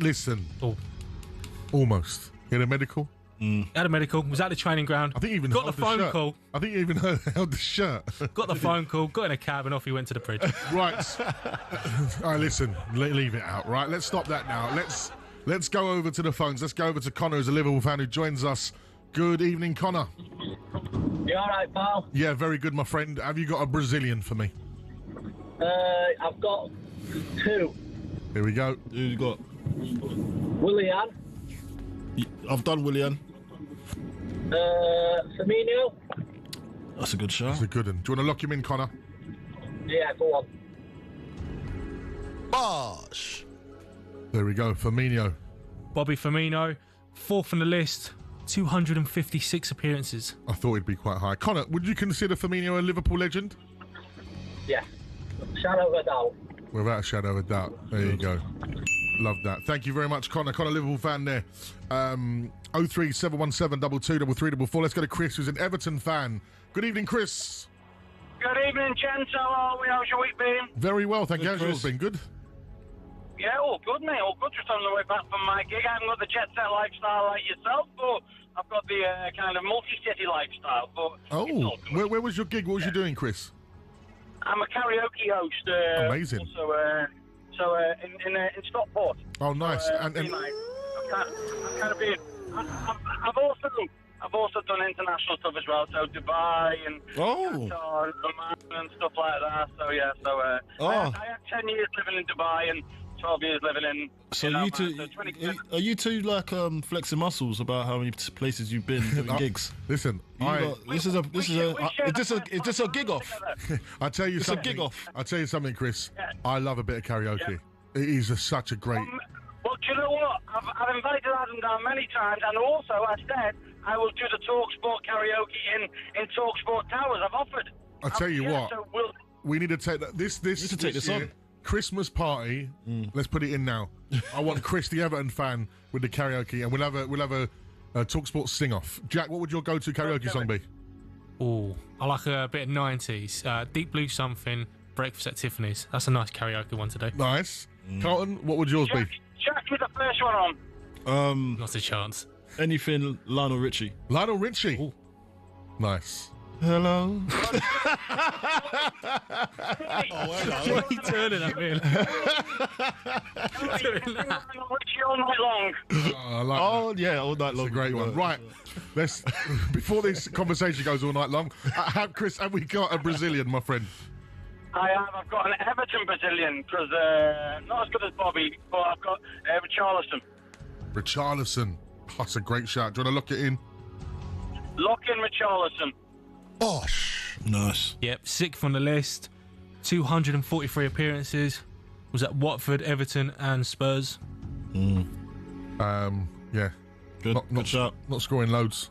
[SPEAKER 1] Listen. Almost. He had a medical.
[SPEAKER 14] Had a medical. Was at the training ground.
[SPEAKER 1] I think he even
[SPEAKER 14] got
[SPEAKER 1] held
[SPEAKER 14] the phone call.
[SPEAKER 1] I think he even held the shirt.
[SPEAKER 14] Got the phone call. Got in a cab and off he went to the bridge.
[SPEAKER 1] Right. All right. Listen. Leave it out. Right. Let's stop that now. Let's go over to the phones. Let's go over to Connor, who's a Liverpool fan who joins us. Good evening, Connor.
[SPEAKER 3] You all right, pal?
[SPEAKER 1] Yeah, very good, my friend. Have you got a Brazilian for me?
[SPEAKER 3] I've got 2.
[SPEAKER 1] Here we go.
[SPEAKER 2] Who you got?
[SPEAKER 3] Willian.
[SPEAKER 2] I've done Willian.
[SPEAKER 3] Firmino.
[SPEAKER 2] That's a good shot.
[SPEAKER 1] That's a good one. Do you want to lock him in, Connor?
[SPEAKER 3] Yeah, go on.
[SPEAKER 1] Bosh. There we go. Firmino.
[SPEAKER 14] Bobby Firmino, 4th on the list, 256 appearances.
[SPEAKER 1] I thought he'd be quite high. Connor, would you consider Firmino a Liverpool legend?
[SPEAKER 3] Yeah. Shadow of a doubt.
[SPEAKER 1] Without a shadow of a doubt. There you go. Love that. Thank you very much, Connor. Connor, Liverpool fan there. 03717 223344. Let's go to Chris, who's an Everton fan. Good evening, Chris.
[SPEAKER 15] Good evening, gents. How are we? How's your week been?
[SPEAKER 1] Very well, thank you. How's
[SPEAKER 2] Chris.
[SPEAKER 1] yours been? Good?
[SPEAKER 15] Yeah, all good, mate. All good. Just on the way back from my gig. I haven't got the jet set lifestyle like yourself, but I've got the kind of multi-city lifestyle. But
[SPEAKER 1] where was your gig? What was you doing, Chris?
[SPEAKER 15] I'm a karaoke host.
[SPEAKER 1] Amazing.
[SPEAKER 15] Also, in Stockport.
[SPEAKER 1] Oh, nice.
[SPEAKER 15] So,
[SPEAKER 1] and
[SPEAKER 15] I've kind of been. I've also done international stuff as well. So Dubai and Qatar and Oman and stuff like that. So yeah. I had 10 years living in Dubai and 12 years living in.
[SPEAKER 2] So are you two like flexing muscles about how many places you've been doing gigs?
[SPEAKER 1] Listen,
[SPEAKER 2] is this a gig off?
[SPEAKER 1] I tell you
[SPEAKER 2] it's
[SPEAKER 1] something.
[SPEAKER 2] a gig off.
[SPEAKER 1] I tell you something, Chris. Yeah. I love a bit of karaoke. Yeah. It is such a great.
[SPEAKER 15] Well, do you know what? I've invited Adam down many times, and also I said I will do the talkSPORT karaoke in talkSPORT Towers. I've offered.
[SPEAKER 1] I tell you what.
[SPEAKER 15] So
[SPEAKER 1] we need to take that. This on. Christmas party. Let's put it in now. I want Chris, the Everton fan, with the karaoke, and we'll have a talkSPORT sing off. Jack, what would your go-to karaoke song be?
[SPEAKER 14] Oh, I like a bit of 90s. Deep Blue Something, Breakfast at Tiffany's. That's a nice karaoke one today.
[SPEAKER 1] Nice. Carlton, what would yours be?
[SPEAKER 15] Jack with the first one on.
[SPEAKER 14] Not a chance.
[SPEAKER 2] Anything Lionel Richie.
[SPEAKER 1] Lionel Richie. Ooh. Nice.
[SPEAKER 2] Hello.
[SPEAKER 14] What are you turning at me?
[SPEAKER 15] Richie all night long.
[SPEAKER 1] I like that.
[SPEAKER 2] Yeah, all night long.
[SPEAKER 1] That's a great one. Right. Let's before this conversation goes all night long. Chris, have we got a Brazilian, my friend?
[SPEAKER 15] I have. I've got an Everton Brazilian because not as good as Bobby, but I've got Richarlison.
[SPEAKER 1] Richarlison. Oh, that's a great shout. Do you want to lock it in?
[SPEAKER 15] Lock in Richarlison.
[SPEAKER 1] Bosh.
[SPEAKER 2] Nice.
[SPEAKER 14] Yep, 6th on the list. 243 appearances. Was at Watford, Everton, and Spurs.
[SPEAKER 1] Yeah.
[SPEAKER 2] Good. Good shot.
[SPEAKER 1] Not scoring loads.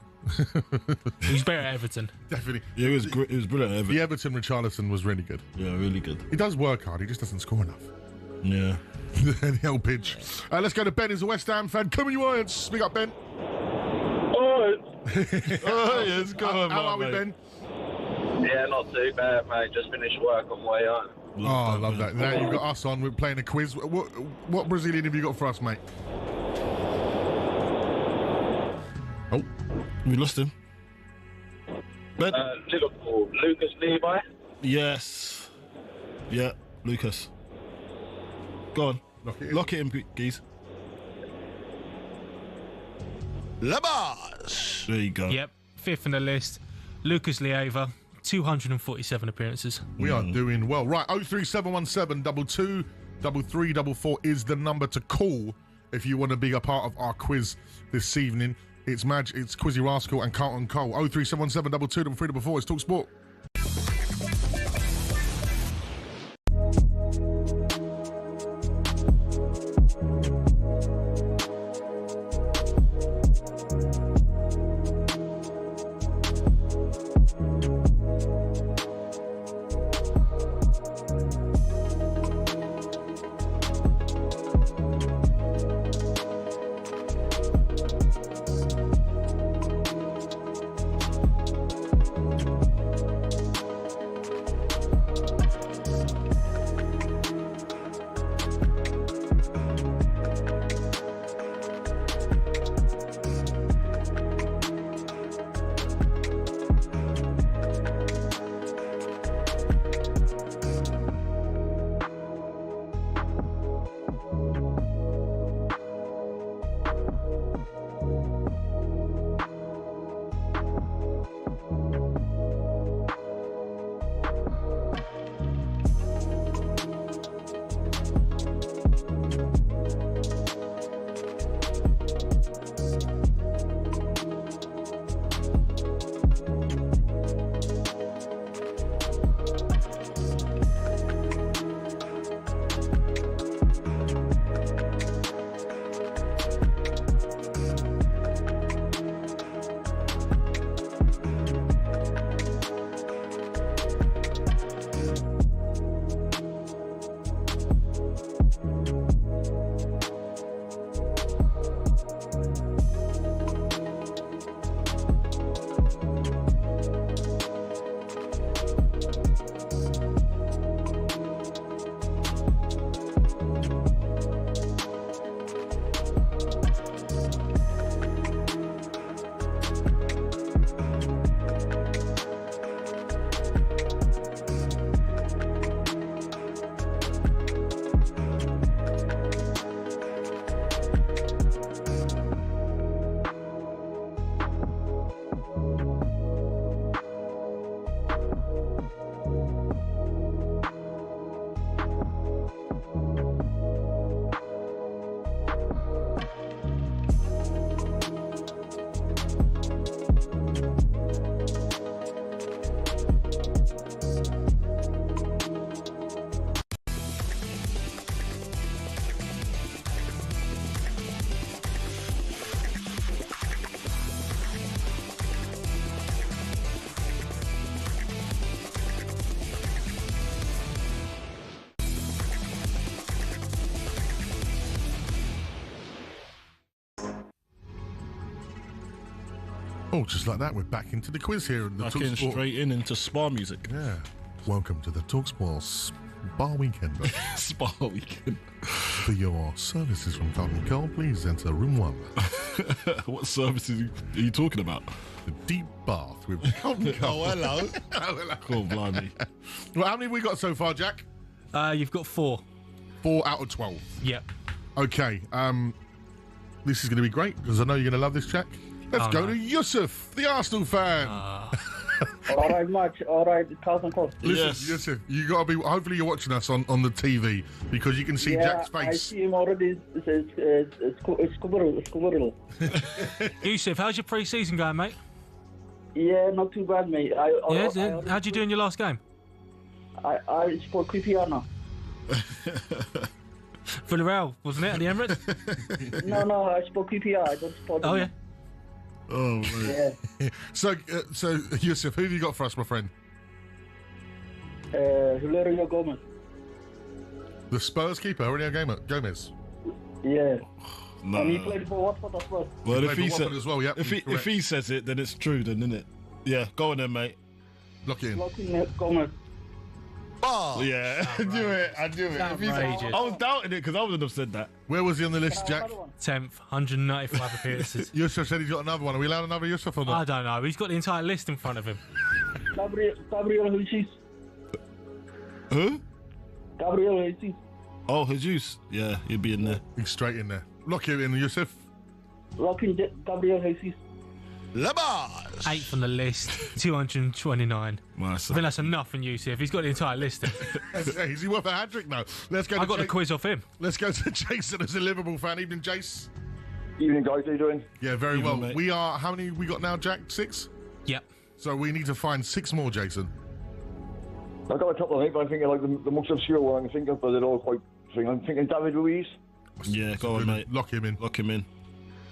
[SPEAKER 14] He's better at Everton.
[SPEAKER 1] Definitely.
[SPEAKER 2] Yeah, it was great. It was brilliant at Everton.
[SPEAKER 1] The Everton Richarlison was really good.
[SPEAKER 2] Yeah, really good.
[SPEAKER 1] He does work hard. He just doesn't score enough.
[SPEAKER 2] Yeah.
[SPEAKER 1] The old pitch. Let's go to Ben. He's a West Ham fan. Come on, you Irons. Speak up, Ben.
[SPEAKER 15] Oh,
[SPEAKER 2] yes, go on,
[SPEAKER 1] How are we, Ben?
[SPEAKER 3] Yeah, not too bad, mate. Just finished work on way on.
[SPEAKER 1] Oh, I love that. Now you've got us on. We're playing a quiz. What Brazilian have you got for us, mate? Oh,
[SPEAKER 2] we lost him. Ben?
[SPEAKER 3] Liverpool. Lucas Levi.
[SPEAKER 2] Yes. Yeah, Lucas. Go on. Lock it in, geez.
[SPEAKER 1] Labas.
[SPEAKER 2] There you go.
[SPEAKER 14] Yep, 5th on the list. Lucas Leiva, 247 appearances.
[SPEAKER 1] We are doing well. Right, 03717 22 3344 is the number to call if you want to be a part of our quiz this evening. It's Quizzy Rascal and Carlton Cole. 03717 22 3344. It's talkSPORT. Oh, just like that, we're back into the quiz here. And the
[SPEAKER 2] back in straight into spa music.
[SPEAKER 1] Yeah. Welcome to the talkSPORT Spa Weekend.
[SPEAKER 2] Spa Weekend.
[SPEAKER 1] For your services from Carlton Cole, please enter room 1.
[SPEAKER 2] What services are you talking about?
[SPEAKER 1] The deep bath with Carlton Cole.
[SPEAKER 2] Oh, hello.
[SPEAKER 1] Oh, hello.
[SPEAKER 2] Cool, blimey.
[SPEAKER 1] Well, how many have we got so far, Jack?
[SPEAKER 14] You've got 4.
[SPEAKER 1] 4 out of 12.
[SPEAKER 14] Yep.
[SPEAKER 1] Okay. This is going to be great because I know you're going to love this, Jack. Let's go to Yusuf, the Arsenal fan.
[SPEAKER 16] All right, March. All right, Carlton Cole.
[SPEAKER 1] Listen, Yusuf, you got to be. Hopefully, you're watching us on the TV because you can see Jack's face.
[SPEAKER 16] I see him already. It's coverable.
[SPEAKER 14] Yusuf, how's your pre-season going, mate?
[SPEAKER 16] Yeah, not too bad, mate.
[SPEAKER 14] How'd you do in your last game?
[SPEAKER 16] I spoke QPR now.
[SPEAKER 14] Villarreal, wasn't it, at the Emirates?
[SPEAKER 16] No, I spoke QPR. I don't support them.
[SPEAKER 14] Oh, yeah.
[SPEAKER 1] Oh, man.
[SPEAKER 16] Yeah.
[SPEAKER 1] So, Yusuf, who have you got for us, my friend?
[SPEAKER 16] Hilario Gomez.
[SPEAKER 1] The Spurs keeper, Aurelio Gomez.
[SPEAKER 16] Yeah.
[SPEAKER 2] No.
[SPEAKER 16] And he played for Watford as well.
[SPEAKER 2] Well,
[SPEAKER 1] He played for Watford as well, yep,
[SPEAKER 2] if he says it, then it's true, then, isn't it? Yeah, go on then, mate.
[SPEAKER 1] Lock it in.
[SPEAKER 16] Lock in Gomez.
[SPEAKER 1] Oh,
[SPEAKER 2] yeah, I knew it. If he said, I was doubting it because I wouldn't have said that.
[SPEAKER 1] Where was he on the list, Jack?
[SPEAKER 14] 10th, 195 appearances.
[SPEAKER 1] Yusuf said he's got another one. Are we allowed another Yusuf or not?
[SPEAKER 14] I don't know. He's got the entire list in front of him.
[SPEAKER 16] Gabriel Jesus.
[SPEAKER 2] Who?
[SPEAKER 16] Gabriel Jesus.
[SPEAKER 2] Oh, Jesus. Yeah, he'll be in there.
[SPEAKER 1] He's straight in there. Lock him in, Yusuf.
[SPEAKER 16] Lock in Gabriel Jesus.
[SPEAKER 1] Labas.
[SPEAKER 14] 8th on the list, 229.
[SPEAKER 2] Nice.
[SPEAKER 14] I think that's enough for Yusuf. He's got the entire list.
[SPEAKER 1] Is he worth a hat-trick now? Let's go.
[SPEAKER 14] I got the quiz off him.
[SPEAKER 1] Let's go to Jason as a Liverpool fan. Evening, Jace.
[SPEAKER 17] Evening, guys. How you doing?
[SPEAKER 1] Yeah, very well.
[SPEAKER 2] mate.
[SPEAKER 1] We are. How many we got now, Jack? 6.
[SPEAKER 14] Yep.
[SPEAKER 1] So we need to find 6 more, Jason.
[SPEAKER 17] I've got a couple of things, but I'm thinking like the most obscure one I'm thinking, but they're all quite. I'm thinking David Luiz.
[SPEAKER 2] Yeah, go on, mate.
[SPEAKER 1] Lock him in.
[SPEAKER 2] Lock him in.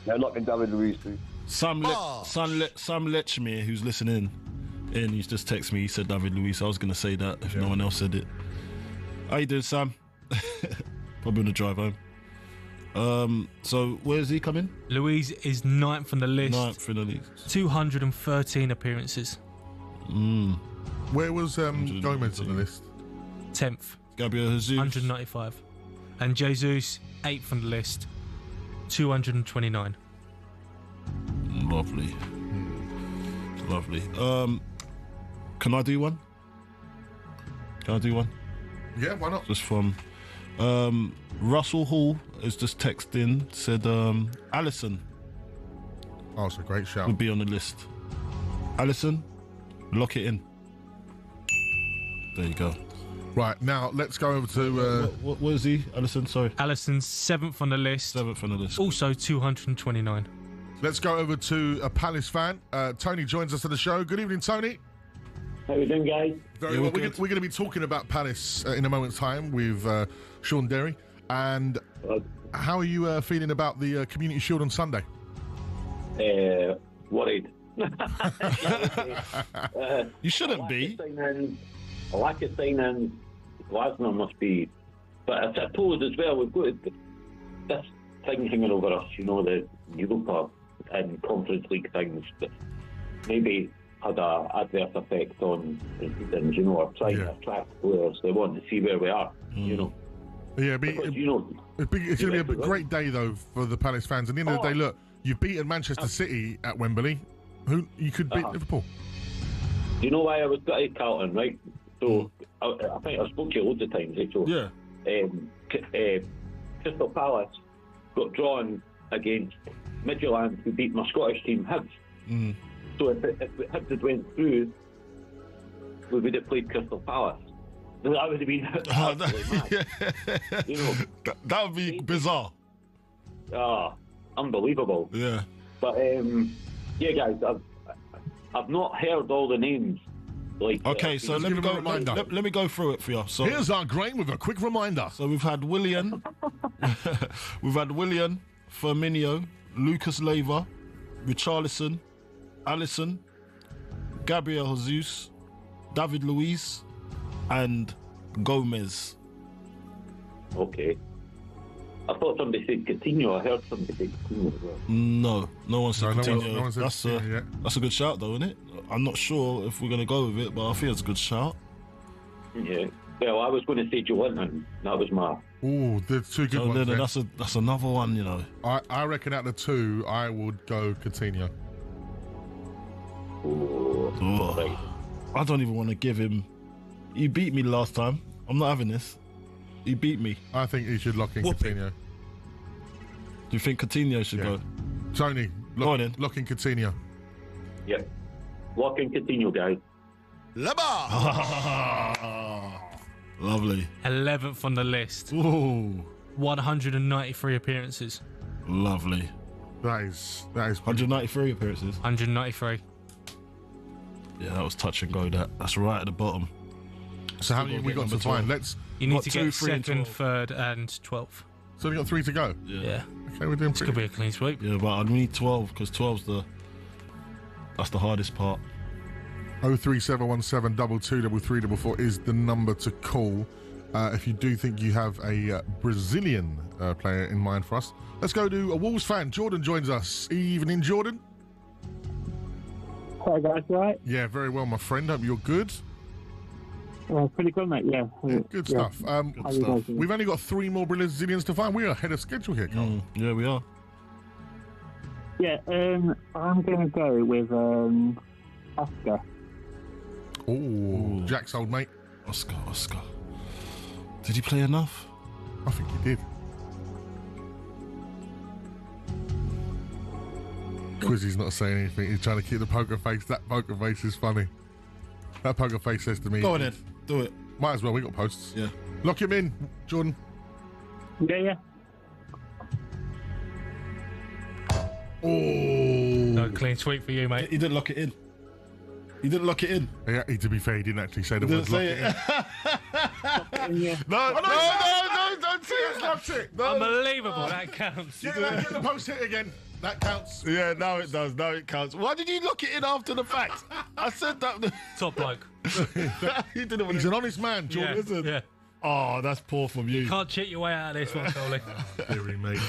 [SPEAKER 17] Yeah, lock in David Luiz, please.
[SPEAKER 2] Sam Lechmere, who's listening in, he's just texted me. He said David Luiz. I was going to say that if no one else said it. How you doing, Sam? Probably on the drive home. So where's he coming?
[SPEAKER 14] Louise is 9th on the list.
[SPEAKER 2] 9th in the list.
[SPEAKER 14] 213 appearances.
[SPEAKER 1] Where was Gomez on the list?
[SPEAKER 14] 10th.
[SPEAKER 2] Gabriel Jesus.
[SPEAKER 14] 195. And Jesus, 8th on the list. 229.
[SPEAKER 2] Lovely. Lovely. Can I do one?
[SPEAKER 1] Yeah, why not?
[SPEAKER 2] Just from Russell Hall has just texted in, said Alisson.
[SPEAKER 1] Oh, it's a great shout.
[SPEAKER 2] Would be on the list. Alisson, lock it in. There you go.
[SPEAKER 1] Right, now let's go over to...
[SPEAKER 2] What is he? Alisson, sorry.
[SPEAKER 14] Alisson's 7th on the list.
[SPEAKER 2] 7th on the list.
[SPEAKER 14] Also 229.
[SPEAKER 1] Let's go over to a Palace fan. Tony joins us at the show. Good evening, Tony.
[SPEAKER 16] How you doing, guys?
[SPEAKER 1] Very well. We're going to be talking about Palace in a moment's time with Sean Derry. And how are you feeling about the Community Shield on Sunday?
[SPEAKER 16] Worried.
[SPEAKER 2] You shouldn't be.
[SPEAKER 16] A lack of signing, Glasner must be. But I suppose as well, we've got this thing hanging over us, the Europa and Conference League things that maybe had an adverse effect on the season, or trying to attract players. They want to see where we are,
[SPEAKER 1] Yeah, it's going to be a great day, though, for the Palace fans. At the end of the day, look, you've beaten Manchester City at Wembley. You could beat Liverpool.
[SPEAKER 16] You know why I was at Carlton, right? So I think I spoke to you loads of times, right? So, Crystal Palace got drawn against Midtjylland, who beat my Scottish team, Hibs. So if Hibs had went through, we would have played Crystal Palace. That would have been absolutely mad.
[SPEAKER 2] That would be bizarre.
[SPEAKER 16] Unbelievable.
[SPEAKER 2] Yeah.
[SPEAKER 16] But guys, I've not heard all the names.
[SPEAKER 2] Okay, so let me go through it for you. So
[SPEAKER 1] here's our grain with a quick reminder.
[SPEAKER 2] So we've had Willian, Firmino, Lucas Leiva, Richarlison, Alisson, Gabriel Jesus, David Luiz, and Gomez.
[SPEAKER 16] Okay. I thought somebody said Coutinho. I heard somebody say Coutinho as well.
[SPEAKER 2] No one said Coutinho.
[SPEAKER 1] No one said Coutinho.
[SPEAKER 2] That's a good shout, though, isn't it? I'm not sure if we're going to go with it, but I think it's a good shout.
[SPEAKER 16] Yeah. Well, I was going to say Joe Linton. That was my...
[SPEAKER 1] Oh, there's two good ones.
[SPEAKER 2] Then
[SPEAKER 1] there.
[SPEAKER 2] that's another one, you know.
[SPEAKER 1] I reckon out of the two, I would go Coutinho.
[SPEAKER 2] Oh. I don't even want to give him. He beat me last time. I'm not having this. He beat me.
[SPEAKER 1] I think he should lock in Coutinho.
[SPEAKER 2] Do you think Coutinho should go?
[SPEAKER 1] Tony, lock in Coutinho.
[SPEAKER 16] Yep. Lock in Coutinho, guys.
[SPEAKER 2] Lovely.
[SPEAKER 14] 11th on the list.
[SPEAKER 2] Ooh.
[SPEAKER 14] 193 appearances.
[SPEAKER 1] Lovely. That is
[SPEAKER 2] 193 appearances.
[SPEAKER 14] 193.
[SPEAKER 2] Yeah, that was touch and go. That's right at the bottom.
[SPEAKER 1] So how many we got to find?
[SPEAKER 14] You need to get second, third, and 12th.
[SPEAKER 1] So we got 3 to go.
[SPEAKER 14] Yeah.
[SPEAKER 1] Okay, we're doing
[SPEAKER 14] This
[SPEAKER 1] pretty.
[SPEAKER 14] could be a clean sweep.
[SPEAKER 2] Yeah, but I need 12 because 12's that's the hardest part.
[SPEAKER 1] 03717 223344 is the number to call if you do think you have a Brazilian player in mind for us. Let's go to a Wolves fan. Jordan joins us. Evening, Jordan.
[SPEAKER 18] Hi guys, right?
[SPEAKER 1] Yeah, very well, my friend. Hope you're good.
[SPEAKER 18] Pretty good, mate. Yeah.
[SPEAKER 1] Good stuff.
[SPEAKER 18] Good stuff.
[SPEAKER 1] We've only got 3 more Brazilians to find. We are ahead of schedule here, Carl.
[SPEAKER 2] Yeah, we are.
[SPEAKER 18] Yeah. I'm gonna go with Oscar.
[SPEAKER 1] Oh, Jack's old mate.
[SPEAKER 2] Oscar. Did he play enough?
[SPEAKER 1] I think he did. Quizzy's not saying anything. He's trying to keep the poker face. That poker face is funny. That poker face says to me...
[SPEAKER 2] Go on then. Do it.
[SPEAKER 1] Might as well. We got posts.
[SPEAKER 2] Yeah.
[SPEAKER 1] Lock him in, Jordan.
[SPEAKER 18] Yeah.
[SPEAKER 1] Oh.
[SPEAKER 14] No clean sweep for you, mate.
[SPEAKER 2] He didn't lock it in.
[SPEAKER 1] Yeah, to be fair, he didn't actually say the word lock it in.
[SPEAKER 2] No,
[SPEAKER 1] don't say it's locked it. No.
[SPEAKER 14] Unbelievable, that counts.
[SPEAKER 1] Get the post hit again. That counts.
[SPEAKER 2] Yeah, now it does. Now it counts. Why did you lock it in after the fact? I said that.
[SPEAKER 14] Top bloke.
[SPEAKER 2] He didn't.
[SPEAKER 1] He's an honest man, Jordan. Isn't?
[SPEAKER 14] Yeah.
[SPEAKER 2] Oh, that's poor from you.
[SPEAKER 14] Can't cheat your way out of this one, Coley.
[SPEAKER 1] Deary mate.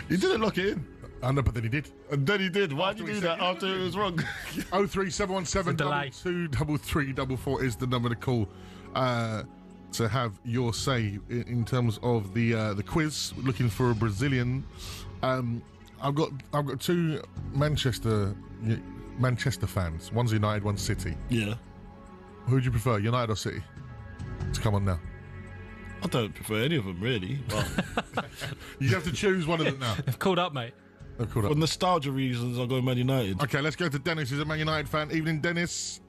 [SPEAKER 2] He didn't lock it in.
[SPEAKER 1] I know, but then he did.
[SPEAKER 2] And then he did. Why did you do that after it was wrong?
[SPEAKER 1] 03717 223344 is the number to call to have your say in terms of the quiz. Looking for a Brazilian. I've got 2 Manchester fans. One's United, one's City.
[SPEAKER 2] Yeah.
[SPEAKER 1] Who do you prefer, United or City? To come on now.
[SPEAKER 2] I don't prefer any of them really. But
[SPEAKER 1] you have to choose one of them now.
[SPEAKER 14] They've called up, mate.
[SPEAKER 2] For nostalgia reasons, I'll go Man United.
[SPEAKER 1] Okay, let's go to Dennis. He's a Man United fan. Evening, Dennis.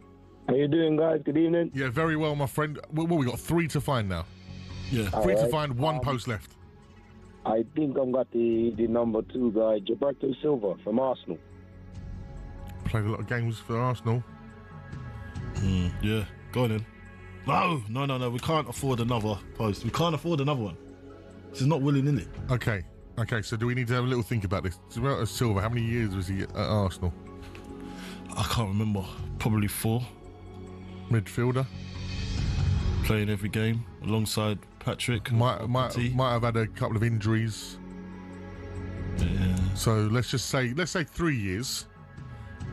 [SPEAKER 19] How you doing, guys? Good evening.
[SPEAKER 1] Yeah, very well, my friend. Well, we got 3 to find now.
[SPEAKER 2] Yeah.
[SPEAKER 1] 3 to find, 1 post left.
[SPEAKER 19] I think I've got the number 2 guy, Gilberto Silva from Arsenal.
[SPEAKER 1] Played a lot of games for Arsenal.
[SPEAKER 2] Yeah, go on then. No. We can't afford another post. We can't afford another one. This is not willing, is it?
[SPEAKER 1] Okay, so do we need to have a little think about this? Gilberto Silva, how many years was he at Arsenal?
[SPEAKER 2] I can't remember. Probably 4.
[SPEAKER 1] Midfielder.
[SPEAKER 2] Playing every game alongside Patrick.
[SPEAKER 1] Might have had a couple of injuries.
[SPEAKER 2] Yeah.
[SPEAKER 1] So let's say 3 years.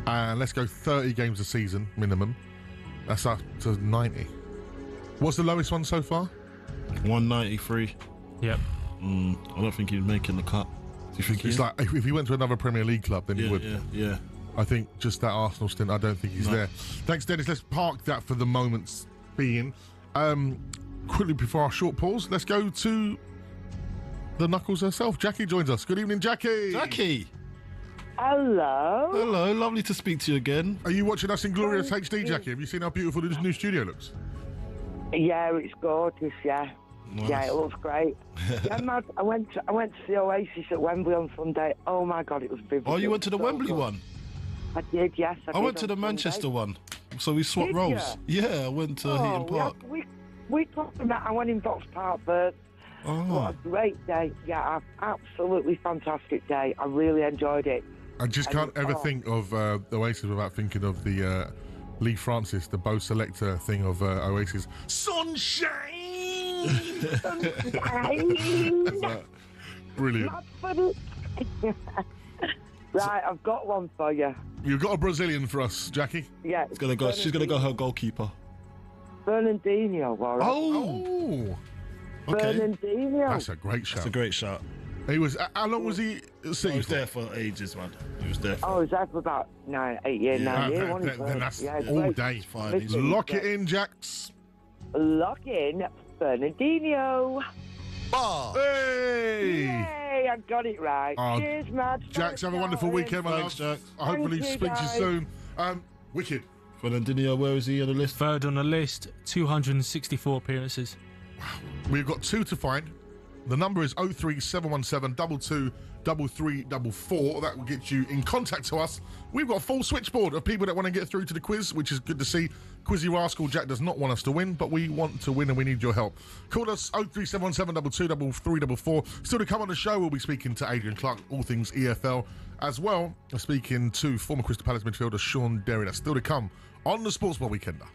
[SPEAKER 1] And let's go 30 games a season, minimum. That's up to 90. What's the lowest one so far?
[SPEAKER 2] 193.
[SPEAKER 14] Yep.
[SPEAKER 2] I don't think he's making the cut. Do you think
[SPEAKER 1] it's like if he went to another Premier League club, then he would.
[SPEAKER 2] Yeah.
[SPEAKER 1] I think just that Arsenal stint, I don't think he's there. Thanks, Dennis. Let's park that for the moment's being. Quickly before our short pause, let's go to the Knuckles herself. Jackie joins us. Good evening, Jackie.
[SPEAKER 2] Jackie.
[SPEAKER 20] Hello.
[SPEAKER 2] Hello, lovely to speak to you again.
[SPEAKER 1] Are you watching us in glorious HD, Jackie? Have you seen how beautiful this new studio looks?
[SPEAKER 20] Yeah, it's gorgeous. Yeah,
[SPEAKER 2] Nice.
[SPEAKER 20] yeah, it looks great. Yeah, man, I went to see Oasis at Wembley on Sunday. Oh my God, it was vivid.
[SPEAKER 2] Oh, you went to the Wembley one?
[SPEAKER 20] I did, yes.
[SPEAKER 2] I went to the Manchester one, so we swapped
[SPEAKER 20] Did
[SPEAKER 2] roles.
[SPEAKER 20] you?
[SPEAKER 2] Yeah, I went to Heaton Park.
[SPEAKER 20] We talked about. I went in Vaux Park first.
[SPEAKER 2] Oh.
[SPEAKER 20] What a great day! Yeah, absolutely fantastic day. I really enjoyed it.
[SPEAKER 1] I just can't ever think of Oasis without thinking of the Lee Francis, the Bo Selector thing of Oasis. Sunshine! Brilliant.
[SPEAKER 20] Right, I've got one for you.
[SPEAKER 1] You've got a Brazilian for us, Jackie?
[SPEAKER 20] Yeah.
[SPEAKER 2] She's gonna go her goalkeeper.
[SPEAKER 20] Fernandinho.
[SPEAKER 1] Oh. Okay.
[SPEAKER 20] Fernandinho.
[SPEAKER 1] That's a great shot.
[SPEAKER 2] That's a great shot.
[SPEAKER 1] He was. How long was he?
[SPEAKER 2] He was there for ages, man. He was there.
[SPEAKER 20] Oh, was that for about 8 years, 9 years? wasn't it?
[SPEAKER 1] Then that's
[SPEAKER 20] Yeah,
[SPEAKER 1] all
[SPEAKER 20] great.
[SPEAKER 1] day.
[SPEAKER 2] Fine. He's
[SPEAKER 1] Lock it in, Jax.
[SPEAKER 20] Lock in Fernandinho.
[SPEAKER 1] Bar. Hey!
[SPEAKER 20] Yay, I got it right.
[SPEAKER 1] Oh,
[SPEAKER 20] Cheers, Matt.
[SPEAKER 1] Jax, have a wonderful weekend, my
[SPEAKER 2] Thanks,
[SPEAKER 1] love.
[SPEAKER 2] Jax.
[SPEAKER 1] I hopefully
[SPEAKER 20] Thank you,
[SPEAKER 1] speak to you
[SPEAKER 20] guys.
[SPEAKER 1] soon. Wicked.
[SPEAKER 2] Fernandinho, where is he on the list?
[SPEAKER 14] Third on the list, 264 appearances.
[SPEAKER 1] We've got 2 to find. The number is 03717 22 3344. That will get you in contact to us. We've got a full switchboard of people that want to get through to the quiz, which is good to see. Quizzy Rascal Jack does not want us to win, but we want to win and we need your help. Call us 03717 22 3344. Still to come on the show, we'll be speaking to Adrian Clark, all things EFL, as well as speaking to former Crystal Palace midfielder Sean Derry. That's still to come on the Sports Bar Weekender.